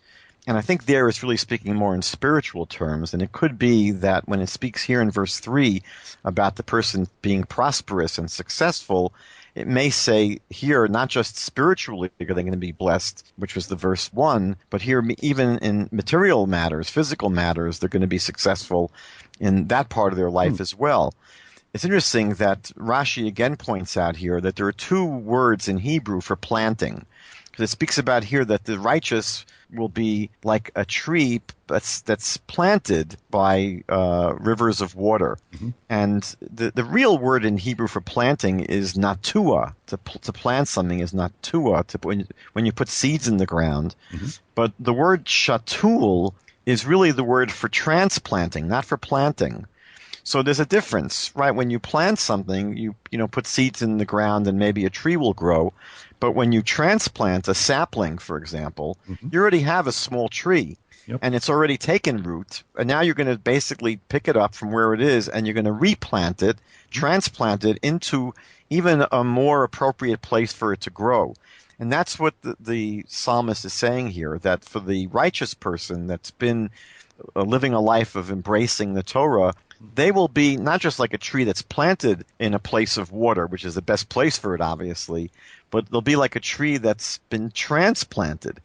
And I think there it's really speaking more in spiritual terms. And it could be that when it speaks here in verse 3 about the person being prosperous and successful, it may say here not just spiritually are they going to be blessed, which was the verse 1, but here even in material matters, physical matters, they're going to be successful in that part of their life as well. It's interesting that Rashi again points out here that there are two words in Hebrew for planting. Because it speaks about here that the righteous will be like a tree that's planted by rivers of water. Mm-hmm. And the real word in Hebrew for planting is natua. To plant something is natua, when you put seeds in the ground. Mm-hmm. But the word shatul is really the word for transplanting, not for planting. So there's a difference, right? When you plant something, you put seeds in the ground and maybe a tree will grow. But when you transplant a sapling, for example, you already have a small tree. Yep. And it's already taken root. And now you're going to basically pick it up from where it is and you're going to replant it, transplant it into even a more appropriate place for it to grow. And that's what the psalmist is saying here, that for the righteous person that's been living a life of embracing the Torah, they will be not just like a tree that's planted in a place of water, which is the best place for it, obviously, but they'll be like a tree that's been transplanted.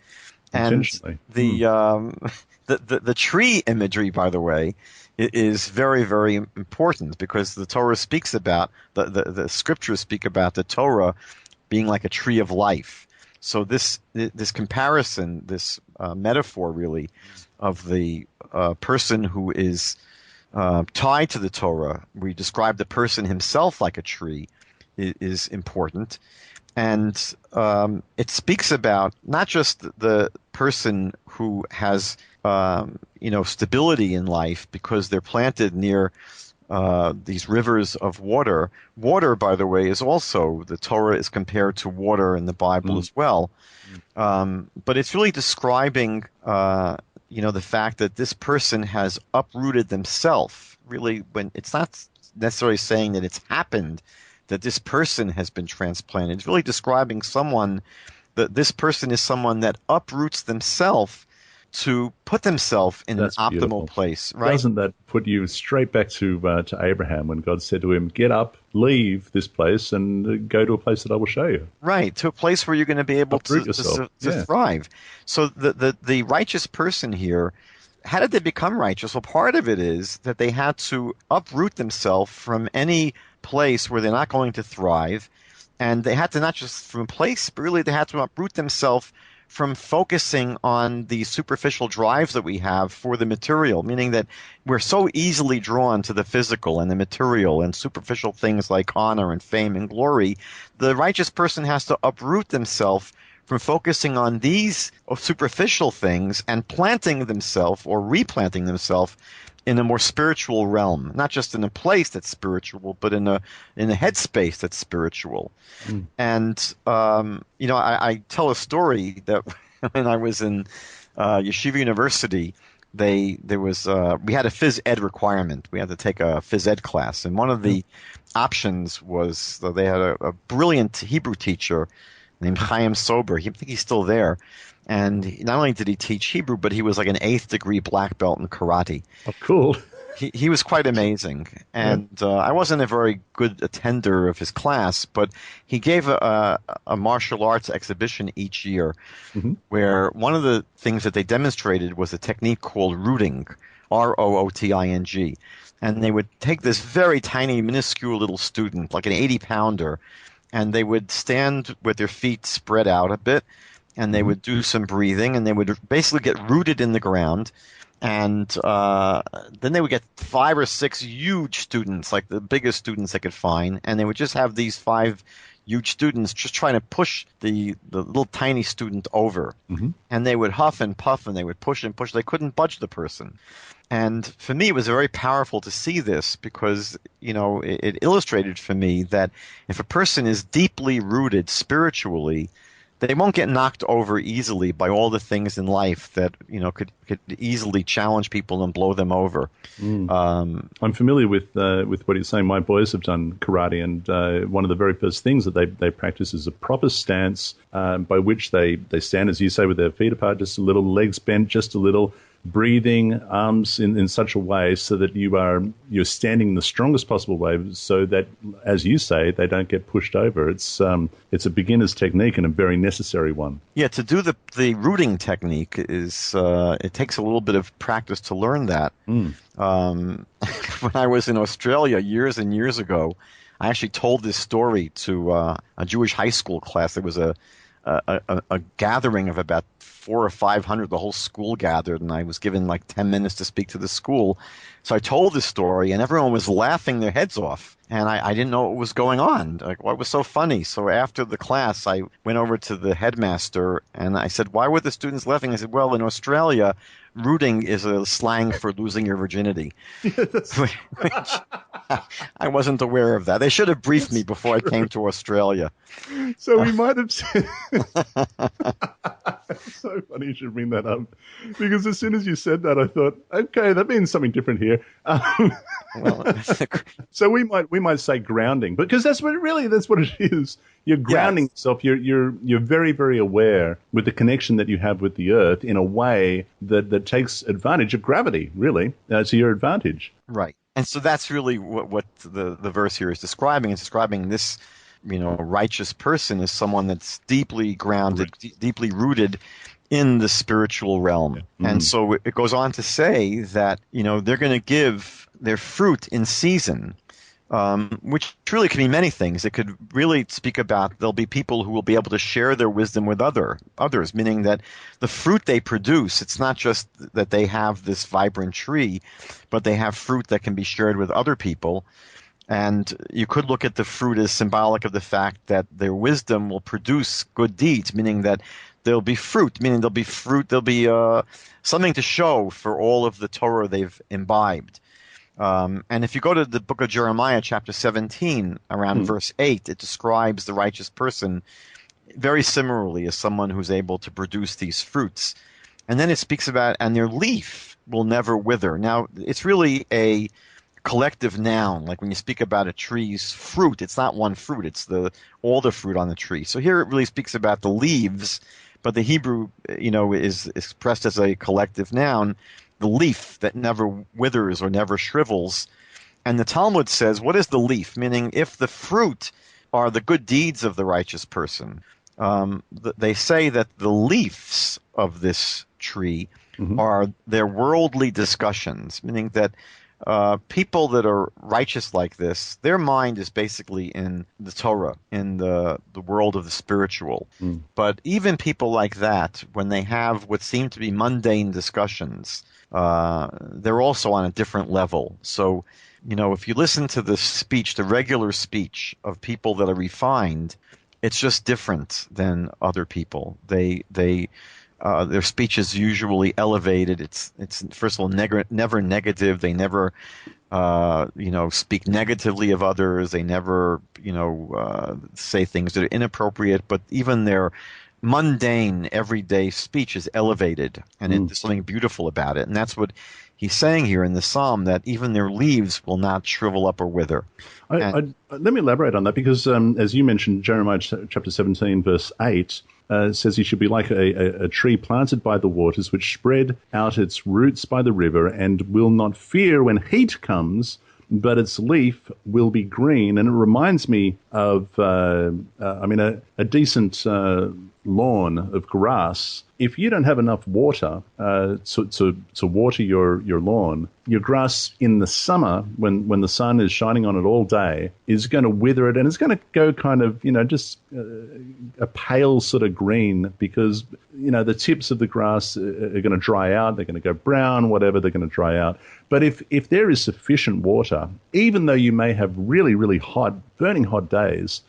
And the tree imagery, by the way, is very, very important because the Torah speaks about, the scriptures speak about the Torah being like a tree of life. So this comparison, this metaphor really, of the person who is tied to the Torah, we describe the person himself like a tree, is important. And it speaks about not just the person who has stability in life because they're planted near these rivers of water. Water, by the way, is also, the Torah is compared to water in the Bible as well. But it's really describing the fact that this person has uprooted themselves. Really, when it's not necessarily saying that it's happened, that this person has been transplanted. It's really describing someone, that this person is someone that uproots themselves to put themselves in an optimal place, right? Doesn't that put you straight back to Abraham when God said to him, "Get up, leave this place, and go to a place that I will show you"? Right, to a place where you're going to be able to thrive. So the righteous person here, how did they become righteous? Well, part of it is that they had to uproot themselves from any place where they're not going to thrive, and they had to not just from a place, but really they had to uproot themselves from focusing on the superficial drives that we have for the material, meaning that we're so easily drawn to the physical and the material and superficial things like honor and fame and glory. The righteous person has to uproot themselves from focusing on these superficial things and planting themselves or replanting themselves in a more spiritual realm, not just in a place that's spiritual, but in a headspace that's spiritual. And I tell a story that when I was in Yeshiva University, we had a phys ed requirement. We had to take a phys ed class, and one of the options was they had a brilliant Hebrew teacher named Chaim Sober. I think he's still there. And not only did he teach Hebrew, but he was like an 8th degree black belt in karate. Oh, cool. He was quite amazing. And I wasn't a very good attender of his class, but he gave a martial arts exhibition each year where one of the things that they demonstrated was a technique called rooting, R-O-O-T-I-N-G. And they would take this very tiny, minuscule little student, like an 80-pounder, and they would stand with their feet spread out a bit, and they would do some breathing, and they would basically get rooted in the ground. And then they would get 5 or 6 huge students, like the biggest students they could find, and they would just have these 5 huge students just trying to push the little tiny student over. And they would huff and puff, and they would push and push. They couldn't budge the person. And for me, it was very powerful to see this because, it illustrated for me that if a person is deeply rooted spiritually, they won't get knocked over easily by all the things in life that could easily challenge people and blow them over. I'm familiar with what you're saying. My boys have done karate, and one of the very first things that they practice is a proper stance by which they stand, as you say, with their feet apart, just a little, legs bent just a little, breathing, arms in such a way so that you're standing the strongest possible way, so that, as you say, they don't get pushed over. It's a beginner's technique and a very necessary one. Yeah, to do the rooting technique is it takes a little bit of practice to learn that. When I was in Australia years and years ago, I actually told this story to a Jewish high school class. There was a gathering of about 400 or 500. The whole school gathered, and I was given like 10 minutes to speak to the school. So I told this story, and everyone was laughing their heads off. And I didn't know what was going on. Like, what was so funny? So after the class, I went over to the headmaster, and I said, "Why were the students laughing?" I said, "Well, in Australia, rooting is a slang for losing your virginity." Which, I wasn't aware of that. They should have briefed me before I came to Australia. So we might have said... It's so funny you should bring that up, because as soon as you said that, I thought, okay, that means something different here. So we might say grounding, because that's what it is. You're grounding yourself. You're very, very aware with the connection that you have with the earth in a way that takes advantage of gravity, really, to your advantage. Right. And so that's really what the verse here is describing. It's describing this, righteous person as someone that's deeply grounded, deeply rooted in the spiritual realm. And so it goes on to say that, they're going to give their fruit in season. which really can be many things. It could really speak about there'll be people who will be able to share their wisdom with others, meaning that the fruit they produce, it's not just that they have this vibrant tree, but they have fruit that can be shared with other people. And you could look at the fruit as symbolic of the fact that their wisdom will produce good deeds, meaning that there'll be fruit, there'll be something to show for all of the Torah they've imbibed. And if you go to the book of Jeremiah, chapter 17, around verse 8, it describes the righteous person very similarly as someone who's able to produce these fruits. And then it speaks about, and their leaf will never wither. Now, it's really a collective noun. Like when you speak about a tree's fruit, it's not one fruit, it's all the fruit on the tree. So here it really speaks about the leaves, but the Hebrew, is expressed as a collective noun, the leaf that never withers or never shrivels. And the Talmud says, what is the leaf? Meaning, if the fruit are the good deeds of the righteous person, they say that the leaves of this tree are their worldly discussions, meaning that people that are righteous like this, their mind is basically in the Torah, in the world of the spiritual. But even people like that, when they have what seem to be mundane discussions, they're also on a different level. So, if you listen to the regular speech of people that are refined, it's just different than other people. Their speech is usually elevated. It's first of all never negative. They never speak negatively of others. They never say things that are inappropriate. But even their mundane everyday speech is elevated, and there's something beautiful about it. And that's what he's saying here in the psalm, that even their leaves will not shrivel up or wither. Let me elaborate on that, because as you mentioned, Jeremiah chapter 17, verse 8, says he should be like a tree planted by the waters, which spread out its roots by the river, and will not fear when heat comes, but its leaf will be green. And it reminds me of, a decent lawn of grass. If you don't have enough water to water your lawn, your grass in the summer, when the sun is shining on it all day, is going to wither it, and it's going to go kind of, just a pale sort of green, because, the tips of the grass are going to dry out. They're going to go brown, whatever, they're going to dry out. But if there is sufficient water, even though you may have really, really hot, burning hot days,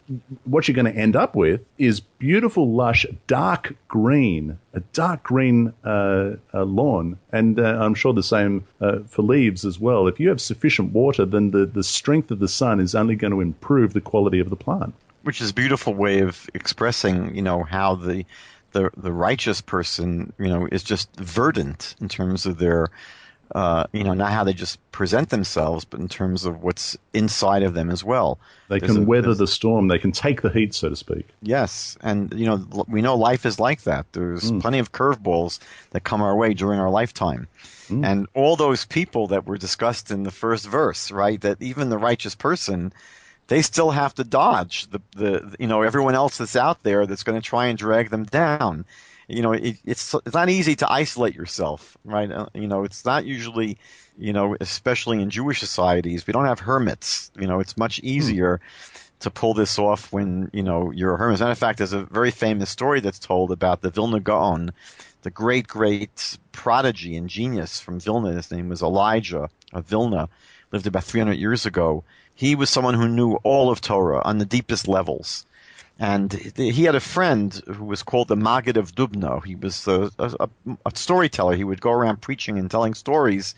what you're going to end up with is beautiful, lush, dark green, a dark green lawn. And I'm sure the same for leaves as well. If you have sufficient water, then the strength of the sun is only going to improve the quality of the plant. Which is a beautiful way of expressing, how the righteous person, is just verdant in terms of their, not how they just present themselves, but in terms of what's inside of them as well. They can weather the storm. They can take the heat, so to speak. Yes. And, we know life is like that. There's plenty of curveballs that come our way during our lifetime. And all those people that were discussed in the first verse, right, that even the righteous person, they still have to dodge the everyone else that's out there that's going to try and drag them down. It's not easy to isolate yourself, right? It's not usually, especially in Jewish societies, we don't have hermits. It's much easier to pull this off when, you're a hermit. As a matter of fact, there's a very famous story that's told about the Vilna Gaon, the great, great prodigy and genius from Vilna. His name was Elijah of Vilna, lived about 300 years ago. He was someone who knew all of Torah on the deepest levels. And he had a friend who was called the Maggid of Dubno. He was a storyteller. He would go around preaching and telling stories,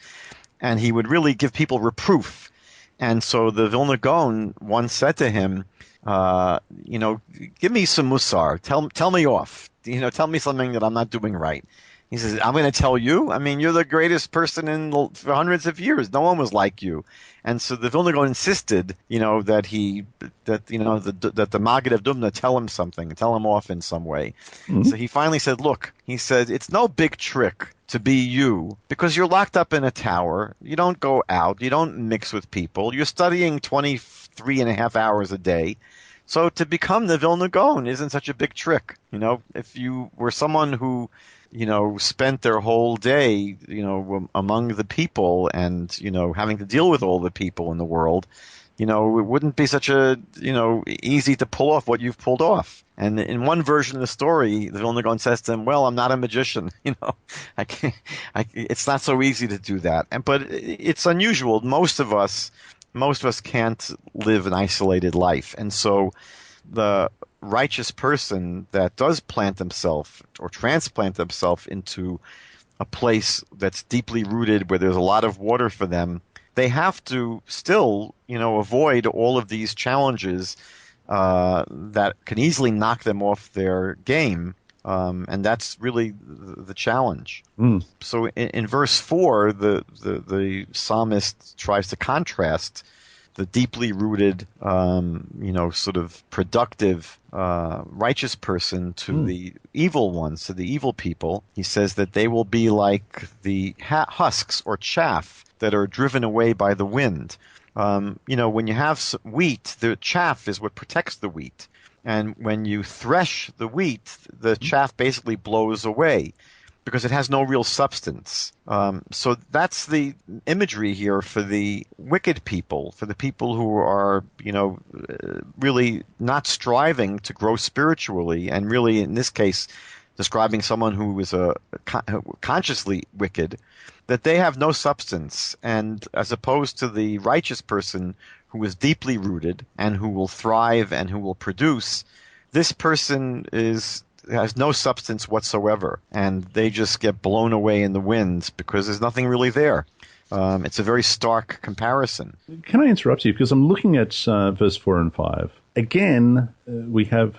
and he would really give people reproof. And so the Vilna Gaon once said to him, give me some musar. Tell me off. Tell me something that I'm not doing right. He says, I'm going to tell you. I mean, you're the greatest person for hundreds of years. No one was like you. And so the Vilna Gaon insisted, that the Maggid of Dubna tell him something, tell him off in some way. So he finally said, look, he said, it's no big trick to be you, because you're locked up in a tower. You don't go out. You don't mix with people. You're studying 23 and a half hours a day. So to become the Vilna Gaon isn't such a big trick. If you were someone who spent their whole day, among the people and, having to deal with all the people in the world, it wouldn't be such easy to pull off what you've pulled off. And in one version of the story, the Vilna Gaon says to him, well, I'm not a magician, I can't, it's not so easy to do that. But it's unusual. Most of us can't live an isolated life. And so the righteous person that does plant himself or transplant himself into a place that's deeply rooted where there's a lot of water for them, they have to still, avoid all of these challenges that can easily knock them off their game. And that's really the challenge. Mm. So in verse 4, the psalmist tries to contrast the deeply rooted, sort of productive, righteous person to the evil ones, to the evil people. He says that they will be like the husks or chaff that are driven away by the wind. When you have wheat, the chaff is what protects the wheat. And when you thresh the wheat, the chaff basically blows away because it has no real substance. So that's the imagery here for the wicked people, for the people who are, really not striving to grow spiritually, and really, in this case, describing someone who is consciously wicked, that they have no substance. And as opposed to the righteous person who is deeply rooted and who will thrive and who will produce, this person has no substance whatsoever, and they just get blown away in the winds because there's nothing really there. It's a very stark comparison. Can I interrupt you? Because I'm looking at verse 4 and 5. Again, we have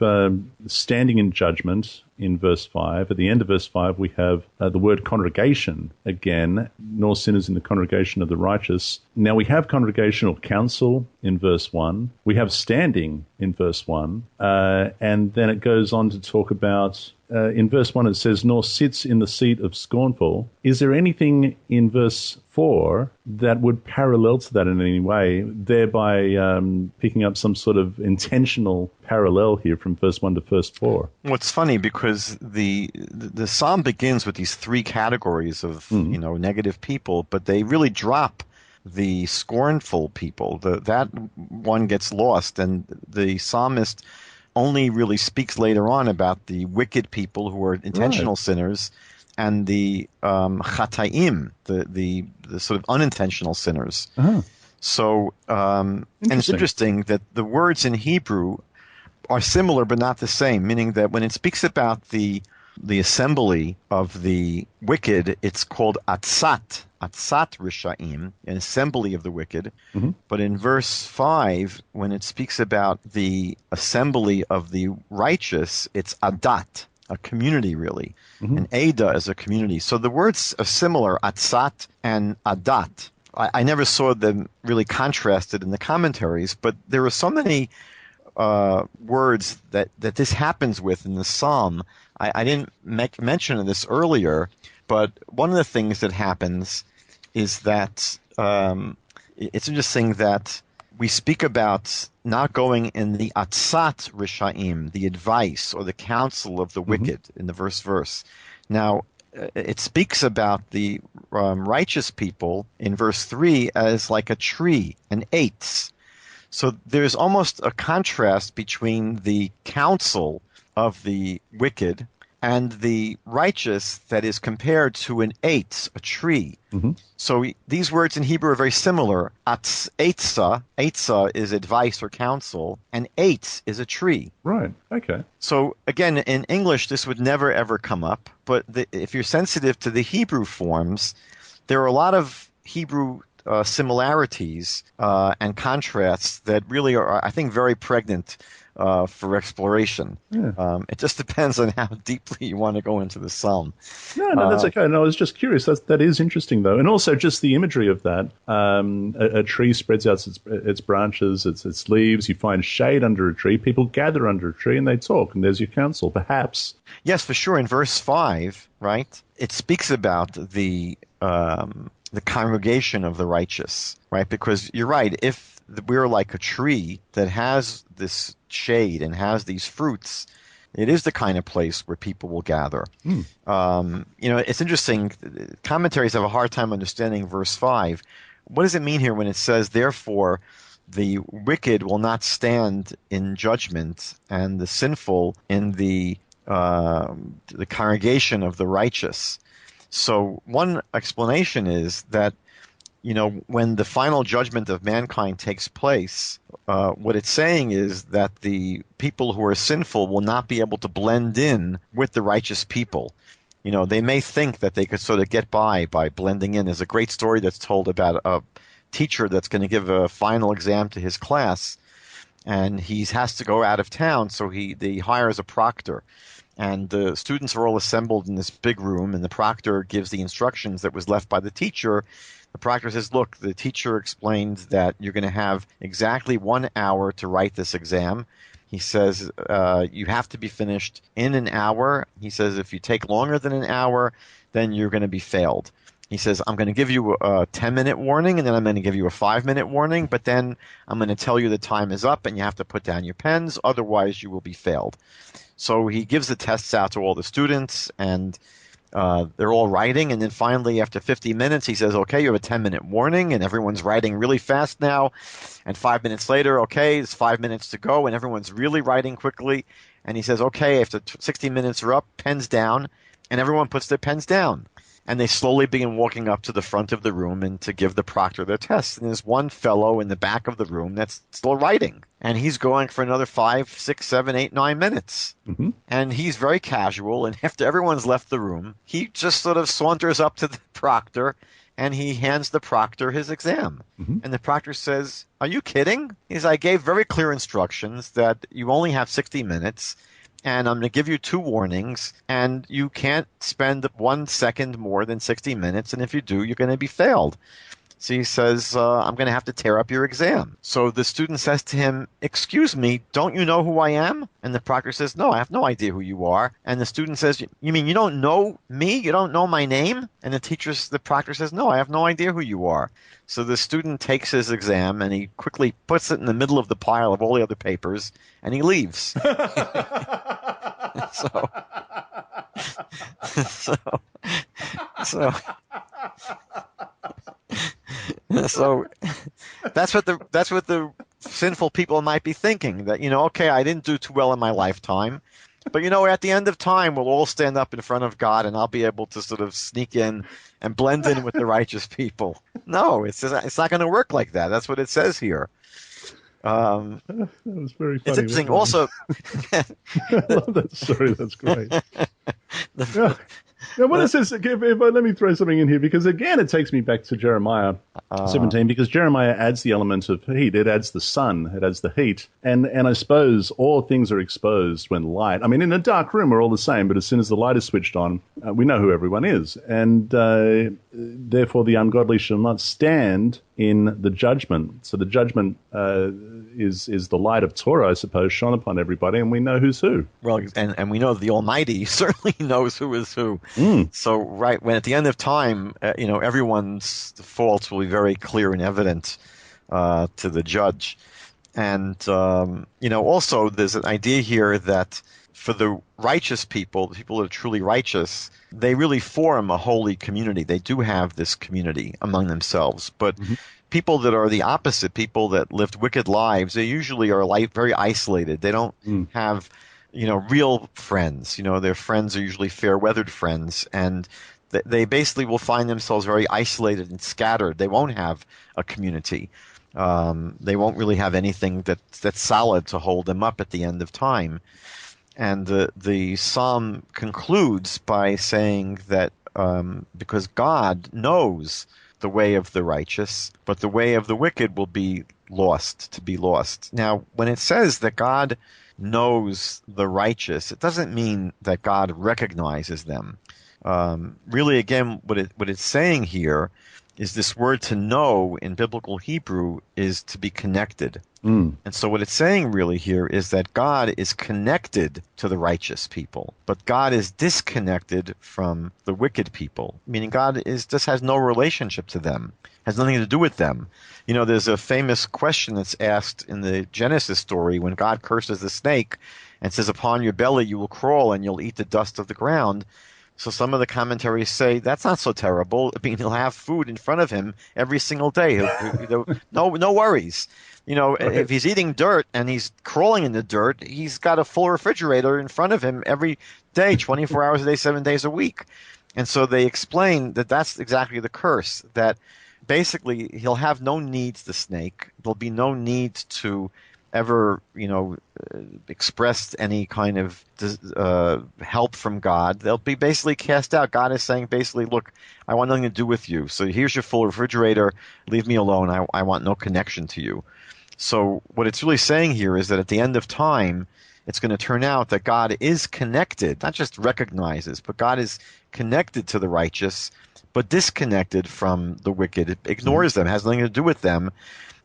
standing in judgment in verse 5. At the end of verse 5, we have the word congregation again, nor sinners in the congregation of the righteous. Now we have congregational council in verse 1. We have standing in verse 1. And then it goes on to talk about, in verse 1 it says, nor sits in the seat of scornful. Is there anything in verse 4 that would parallel to that in any way, thereby picking up some sort of intentional parallel here from verse 1 to verse 4? Well, it's funny because the psalm begins with these three categories of negative people, but they really drop the scornful people. That one gets lost, and the psalmist only really speaks later on about the wicked people who are intentional sinners, and the chataim, the sort of unintentional sinners. Uh-huh. So, and it's interesting that the words in Hebrew are similar but not the same, meaning that when it speaks about the assembly of the wicked, it's called atzat rishaim, an assembly of the wicked. Mm-hmm. But in verse 5, when it speaks about the assembly of the righteous, it's adat, a community really. Mm-hmm. And Ada is a community. So the words are similar, atzat and adat. I never saw them really contrasted in the commentaries, but there are so many words that this happens with in the psalm. I didn't mention this earlier, but one of the things that happens is that it's interesting that we speak about not going in the atzat rishaim, the advice or the counsel of the wicked, in the verse. Now, it speaks about the righteous people in verse 3 as like a tree, an eitz. So there's almost a contrast between the counsel of the wicked and the righteous that is compared to an eitz, a tree. Mm-hmm. So these words in Hebrew are very similar. Eitzah is advice or counsel, and eitz is a tree. Right, okay. So again, in English, this would never ever come up, but if you're sensitive to the Hebrew forms, there are a lot of Hebrew similarities and contrasts that really are, I think, very pregnant for exploration. Yeah. It just depends on how deeply you want to go into the psalm. No, that's okay. No, I was just curious. That is interesting, though. And also just the imagery of that. A tree spreads out its branches, its leaves. You find shade under a tree. People gather under a tree and they talk, and there's your counsel, perhaps. Yes, for sure. In verse 5, right, it speaks about the congregation of the righteous, right? Because you're right, if we're like a tree that has this shade and has these fruits, It is the kind of place where people will gather. It's interesting. Commentaries have a hard time understanding verse 5. What does it mean here when it says, therefore, the wicked will not stand in judgment, and the sinful in the congregation of the righteous? So one explanation is that, when the final judgment of mankind takes place, what it's saying is that the people who are sinful will not be able to blend in with the righteous people. They may think that they could sort of get by blending in. There's a great story that's told about a teacher that's going to give a final exam to his class, and he has to go out of town, so he hires a proctor. And the students are all assembled in this big room, and the proctor gives the instructions that was left by the teacher. The proctor says, look, the teacher explained that you're going to have exactly 1 hour to write this exam. He says, you have to be finished in an hour. He says, if you take longer than an hour, then you're going to be failed. He says, I'm going to give you a 10-minute warning, and then I'm going to give you a 5-minute warning, but then I'm going to tell you the time is up and you have to put down your pens, otherwise you will be failed. So he gives the tests out to all the students, and they're all writing, and then finally, after 50 minutes, he says, okay, you have a 10-minute warning, and everyone's writing really fast now. And 5 minutes later, okay, it's 5 minutes to go, and everyone's really writing quickly. And he says, okay, after 60 minutes are up, pens down, and everyone puts their pens down. And they slowly begin walking up to the front of the room and to give the proctor their tests. And there's one fellow in the back of the room that's still writing. And he's going for another 5, 6, 7, 8, 9 minutes. Mm-hmm. And he's very casual. And after everyone's left the room, he just sort of saunters up to the proctor and he hands the proctor his exam. Mm-hmm. And the proctor says, are you kidding? He says, I gave very clear instructions that you only have 60 minutes. And I'm going to give you 2 warnings, and you can't spend 1 second more than 60 minutes, and if you do, you're going to be failed. So he says, I'm going to have to tear up your exam. So the student says to him, excuse me, don't you know who I am? And the proctor says, no, I have no idea who you are. And the student says, you mean you don't know me? You don't know my name? And the proctor says, no, I have no idea who you are. So the student takes his exam and he quickly puts it in the middle of the pile of all the other papers and he leaves. So that's what the sinful people might be thinking, that, okay, I didn't do too well in my lifetime, but at the end of time we'll all stand up in front of God and I'll be able to sort of sneak in and blend in with the righteous people. No, it's not going to work like that. That's what it says here. That was very funny. It's interesting also. I love that story. That's great. Now, what it says, let me throw something in here, because again, it takes me back to Jeremiah 17, because Jeremiah adds the element of heat. It adds the sun. It adds the heat. And I suppose all things are exposed when light. I mean, in a dark room, we're all the same, but as soon as the light is switched on, we know who everyone is. And therefore, the ungodly shall not stand in the judgment. So the judgment is the light of Torah, I suppose, shone upon everybody, and we know who's who. Well, and we know the Almighty certainly knows who is who. So right when at the end of time, everyone's faults will be very clear and evident to the judge. And also there's an idea here that for the righteous people, the people that are truly righteous, they really form a holy community. They do have this community among themselves. But people that are the opposite, people that lived wicked lives, they usually are very isolated. They don't have, real friends. Their friends are usually fair-weathered friends. And they basically will find themselves very isolated and scattered. They won't have a community. They won't really have anything that's solid to hold them up at the end of time. And the psalm concludes by saying that because God knows the way of the righteous, but the way of the wicked will be lost. Now, when it says that God knows the righteous, it doesn't mean that God recognizes them. Really, again, what it's saying here is this word to know in biblical Hebrew is to be connected. And so what it's saying really here is that God is connected to the righteous people, but God is disconnected from the wicked people, meaning God just has no relationship to them, has nothing to do with them. There's a famous question that's asked in the Genesis story when God curses the snake, and it says, upon your belly you will crawl and you'll eat the dust of the ground. So some of the commentaries say that's not so terrible. I mean, he'll have food in front of him every single day. No worries. If he's eating dirt and he's crawling in the dirt, he's got a full refrigerator in front of him every day, 24 hours a day, 7 days a week. And so they explain that that's exactly the curse, that basically he'll have no needs, the snake. There'll be no need to ever, expressed any kind of help from God. They'll be basically cast out. God is saying basically, look, I want nothing to do with you. So here's your full refrigerator. Leave me alone. I want no connection to you. So what it's really saying here is that at the end of time, it's going to turn out that God is connected, not just recognizes, but God is connected to the righteous, but disconnected from the wicked. It ignores them, has nothing to do with them.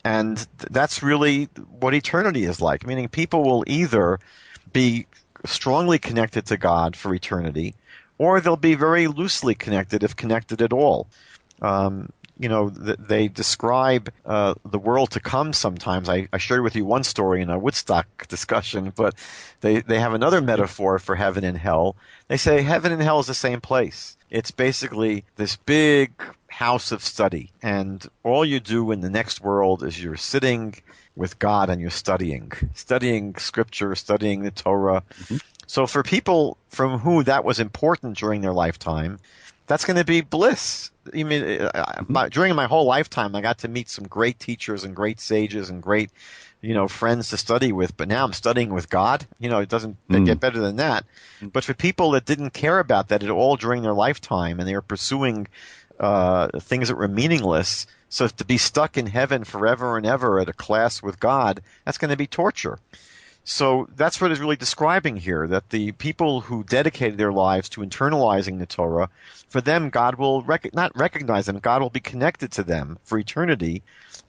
And that's really what eternity is like, meaning people will either be strongly connected to God for eternity, or they'll be very loosely connected, if connected at all. They describe the world to come sometimes. I shared with you one story in a Woodstock discussion, but they have another metaphor for heaven and hell. They say heaven and hell is the same place. It's basically this big house of study, and all you do in the next world is you're sitting with God and you're studying scripture, studying the Torah. Mm-hmm. So for people from who that was important during their lifetime, that's going to be bliss. I mean, during my whole lifetime, I got to meet some great teachers and great sages and great, friends to study with. But now I'm studying with God. It doesn't get better than that. But for people that didn't care about that at all during their lifetime, and they were pursuing things that were meaningless, so to be stuck in heaven forever and ever at a class with God, that's going to be torture. So that's what it's really describing here, that the people who dedicated their lives to internalizing the Torah, for them, God will not recognize them. God will be connected to them for eternity.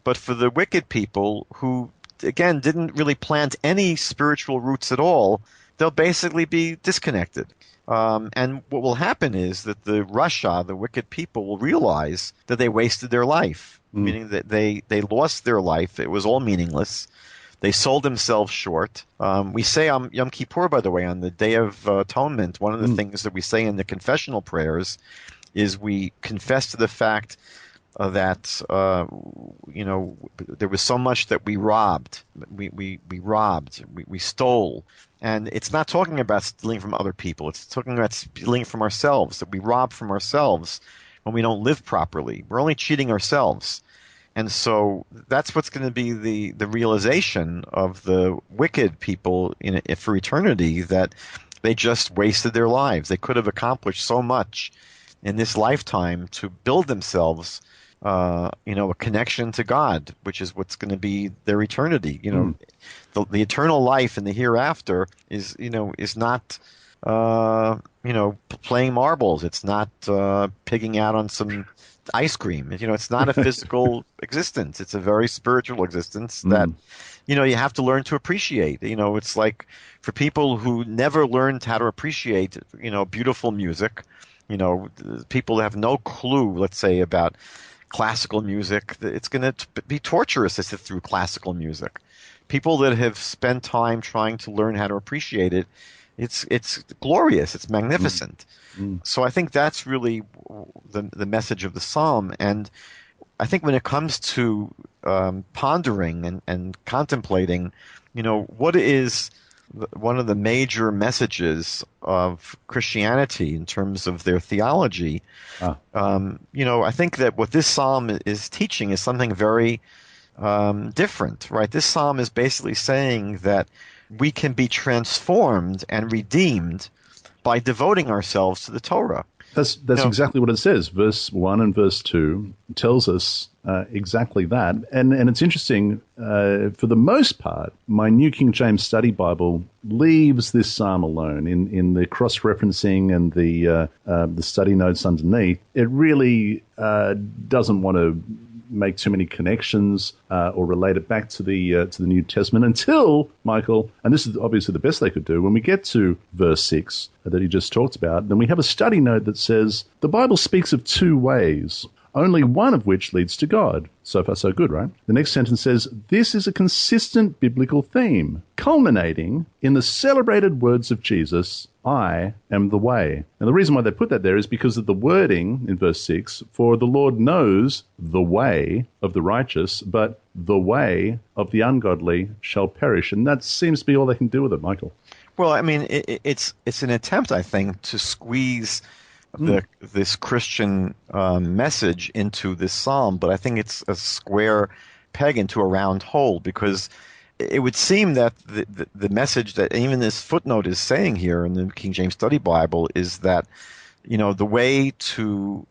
But for the wicked people who, again, didn't really plant any spiritual roots at all, they'll basically be disconnected. And what will happen is that the Rasha, the wicked people, will realize that they wasted their life, meaning that they lost their life. It was all meaningless. They sold themselves short. We say on Yom Kippur, by the way, on the Day of Atonement, one of the things that we say in the confessional prayers is we confess to the fact that there was so much that we robbed. We robbed. We stole. And it's not talking about stealing from other people. It's talking about stealing from ourselves, that we rob from ourselves when we don't live properly. We're only cheating ourselves. And so that's what's going to be the realization of the wicked people for eternity, that they just wasted their lives. They could have accomplished so much in this lifetime to build themselves, a connection to God, which is what's going to be their eternity. The eternal life in the hereafter is not playing marbles. It's not pigging out on some ice cream. It's not a physical existence. It's a very spiritual existence that, you have to learn to appreciate. It's like for people who never learned how to appreciate, beautiful music, people that have no clue, let's say, about classical music, it's going to be torturous to sit through classical music. People that have spent time trying to learn how to appreciate it, it's glorious, it's magnificent. So I think that's really the message of the psalm. And I think when it comes to pondering and contemplating, what is one of the major messages of Christianity in terms of their theology, I think that what this psalm is teaching is something very different, right? This psalm is basically saying that we can be transformed and redeemed by devoting ourselves to the Torah. That's exactly what it says. Verse 1 and verse 2 tells us exactly that. And it's interesting, for the most part, my New King James Study Bible leaves this psalm alone in the cross-referencing and the study notes underneath. It really doesn't want to make too many connections or relate it back to the New Testament until, Michael, and this is obviously the best they could do, when we get to verse 6 that he just talked about, then we have a study note that says, the Bible speaks of two ways only one of which leads to God. So far, so good, right? The next sentence says, this is a consistent biblical theme, culminating in the celebrated words of Jesus, I am the way. And the reason why they put that there is because of the wording in verse 6, for the Lord knows the way of the righteous, but the way of the ungodly shall perish. And that seems to be all they can do with it, Michael. Well, I mean, it's an attempt, I think, to squeeze this Christian message into this psalm, but I think it's a square peg into a round hole, because it would seem that the message that even this footnote is saying here in the King James Study Bible is that, you know, the way to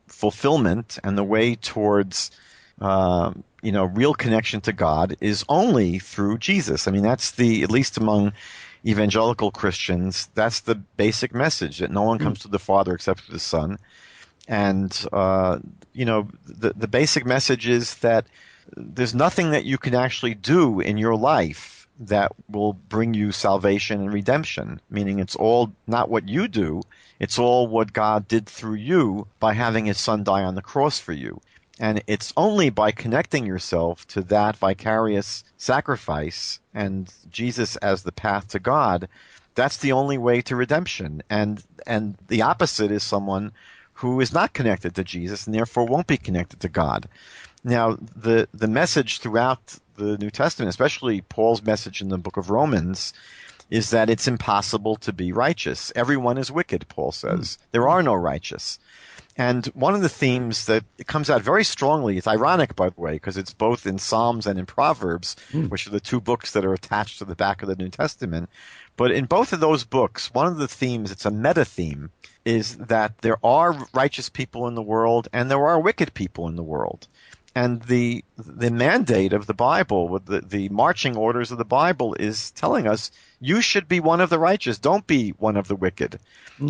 fulfillment and the way towards real connection to God is only through Jesus. I mean, that's at least among evangelical Christians, that's the basic message, that no one comes to the Father except through the Son. And, the basic message is that there's nothing that you can actually do in your life that will bring you salvation and redemption, meaning it's all not what you do, it's all what God did through you by having his Son die on the cross for you. And it's only by connecting yourself to that vicarious sacrifice and Jesus as the path to God, that's the only way to redemption. And the opposite is someone who is not connected to Jesus and therefore won't be connected to God. Now, the message throughout the New Testament, especially Paul's message in the book of Romans, is that it's impossible to be righteous. Everyone is wicked, Paul says. There are no righteous. And one of the themes that it comes out very strongly, it's ironic, by the way, because it's both in Psalms and in Proverbs, which are the two books that are attached to the back of the New Testament. But in both of those books, one of the themes, it's a meta theme, is that there are righteous people in the world and there are wicked people in the world. And the mandate of the Bible, the marching orders of the Bible, is telling us you should be one of the righteous. Don't be one of the wicked.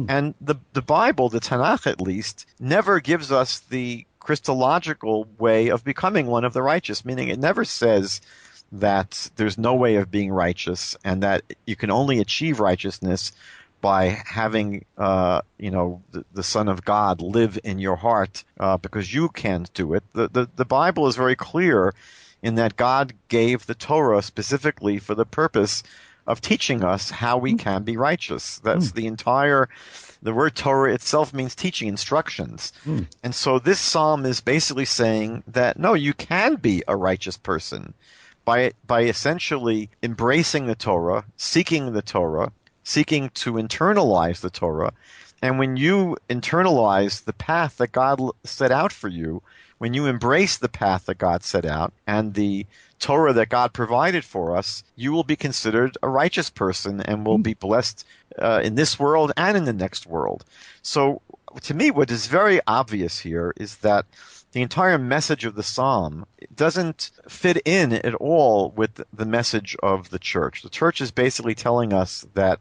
And the Bible, the Tanakh at least, never gives us the Christological way of becoming one of the righteous, meaning it never says that there's no way of being righteous and that you can only achieve righteousness by having the Son of God live in your heart because you can't do it. The Bible is very clear in that God gave the Torah specifically for the purpose of teaching us how we can be righteous. That's the word Torah itself means teaching, instructions. And so this psalm is basically saying that, no, you can be a righteous person by essentially embracing the Torah, seeking to internalize the Torah. And when you internalize the path that God set out for you, when you embrace the path that God set out and the Torah that God provided for us, you will be considered a righteous person and will be blessed in this world and in the next world. So to me, what is very obvious here is that the entire message of the psalm doesn't fit in at all with the message of the church. The church is basically telling us that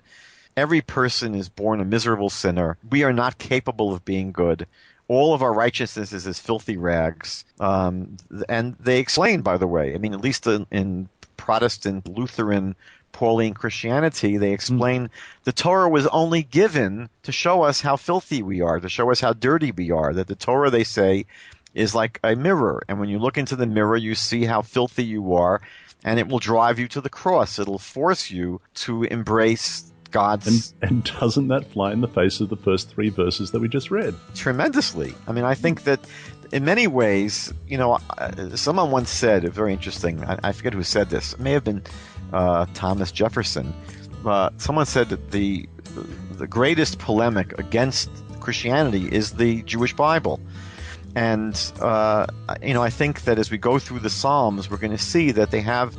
every person is born a miserable sinner. We are not capable of being good. All of our righteousness is as filthy rags. And they explain, by the way, I mean, at least in Protestant, Lutheran, Pauline Christianity, they explain the Torah was only given to show us how filthy we are, to show us how dirty we are. That the Torah, they say, is like a mirror. And when you look into the mirror, you see how filthy you are, and it will drive you to the cross. It'll force you to embrace God's... And doesn't that fly in the face of the first three verses that we just read? Tremendously. I mean, I think that in many ways, someone once said, very interesting, I forget who said this, it may have been Thomas Jefferson. Someone said that the greatest polemic against Christianity is the Jewish Bible. And, I think that as we go through the Psalms, we're going to see that they have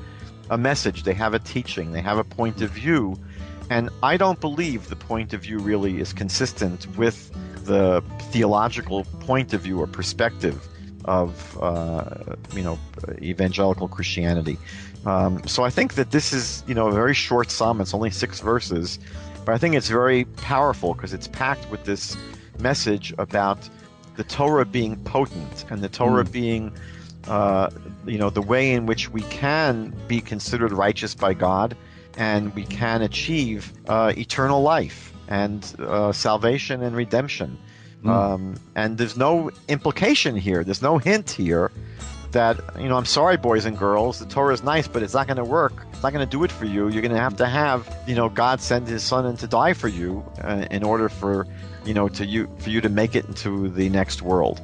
a message, they have a teaching, they have a point of view. And I don't believe the point of view really is consistent with the theological point of view or perspective of, evangelical Christianity. So I think that this is, a very short psalm. It's only 6 verses, but I think it's very powerful because it's packed with this message about the Torah being potent and the Torah being, the way in which we can be considered righteous by God and we can achieve eternal life and salvation and redemption. And there's no implication here. There's no hint here that, I'm sorry, boys and girls, the Torah is nice, but it's not going to work. It's not going to do it for you. You're going to have, God send his son in to die for you in order for, for you to make it into the next world.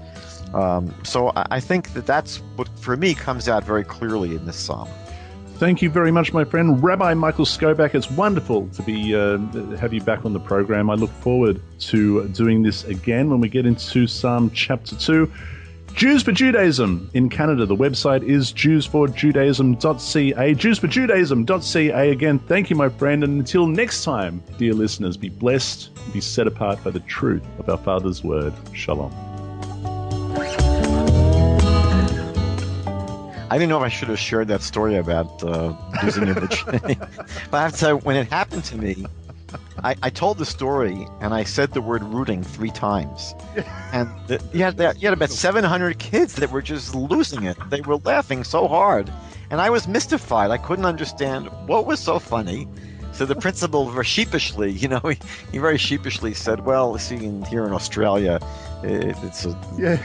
So I think that's what, for me, comes out very clearly in this psalm. Thank you very much, my friend, Rabbi Michael Skobac. It's wonderful to be have you back on the program. I look forward to doing this again when we get into Psalm chapter 2. Jews for Judaism in Canada. The website is jewsforjudaism.ca. Jewsforjudaism.ca. Again, thank you, my friend. And until next time, dear listeners, be blessed, be set apart by the truth of our Father's word. Shalom. I didn't know if I should have shared that story about losing your virginity. But I have to tell you, when it happened to me, I told the story and I said the word rooting 3 times. And you had about 700 kids that were just losing it. They were laughing so hard. And I was mystified. I couldn't understand what was so funny. So the principal very sheepishly, he very sheepishly said, well, see, here in Australia, it's a... Yeah.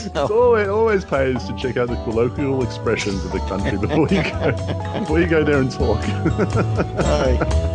It always pays to check out the colloquial expressions of the country before you go there and talk. All right.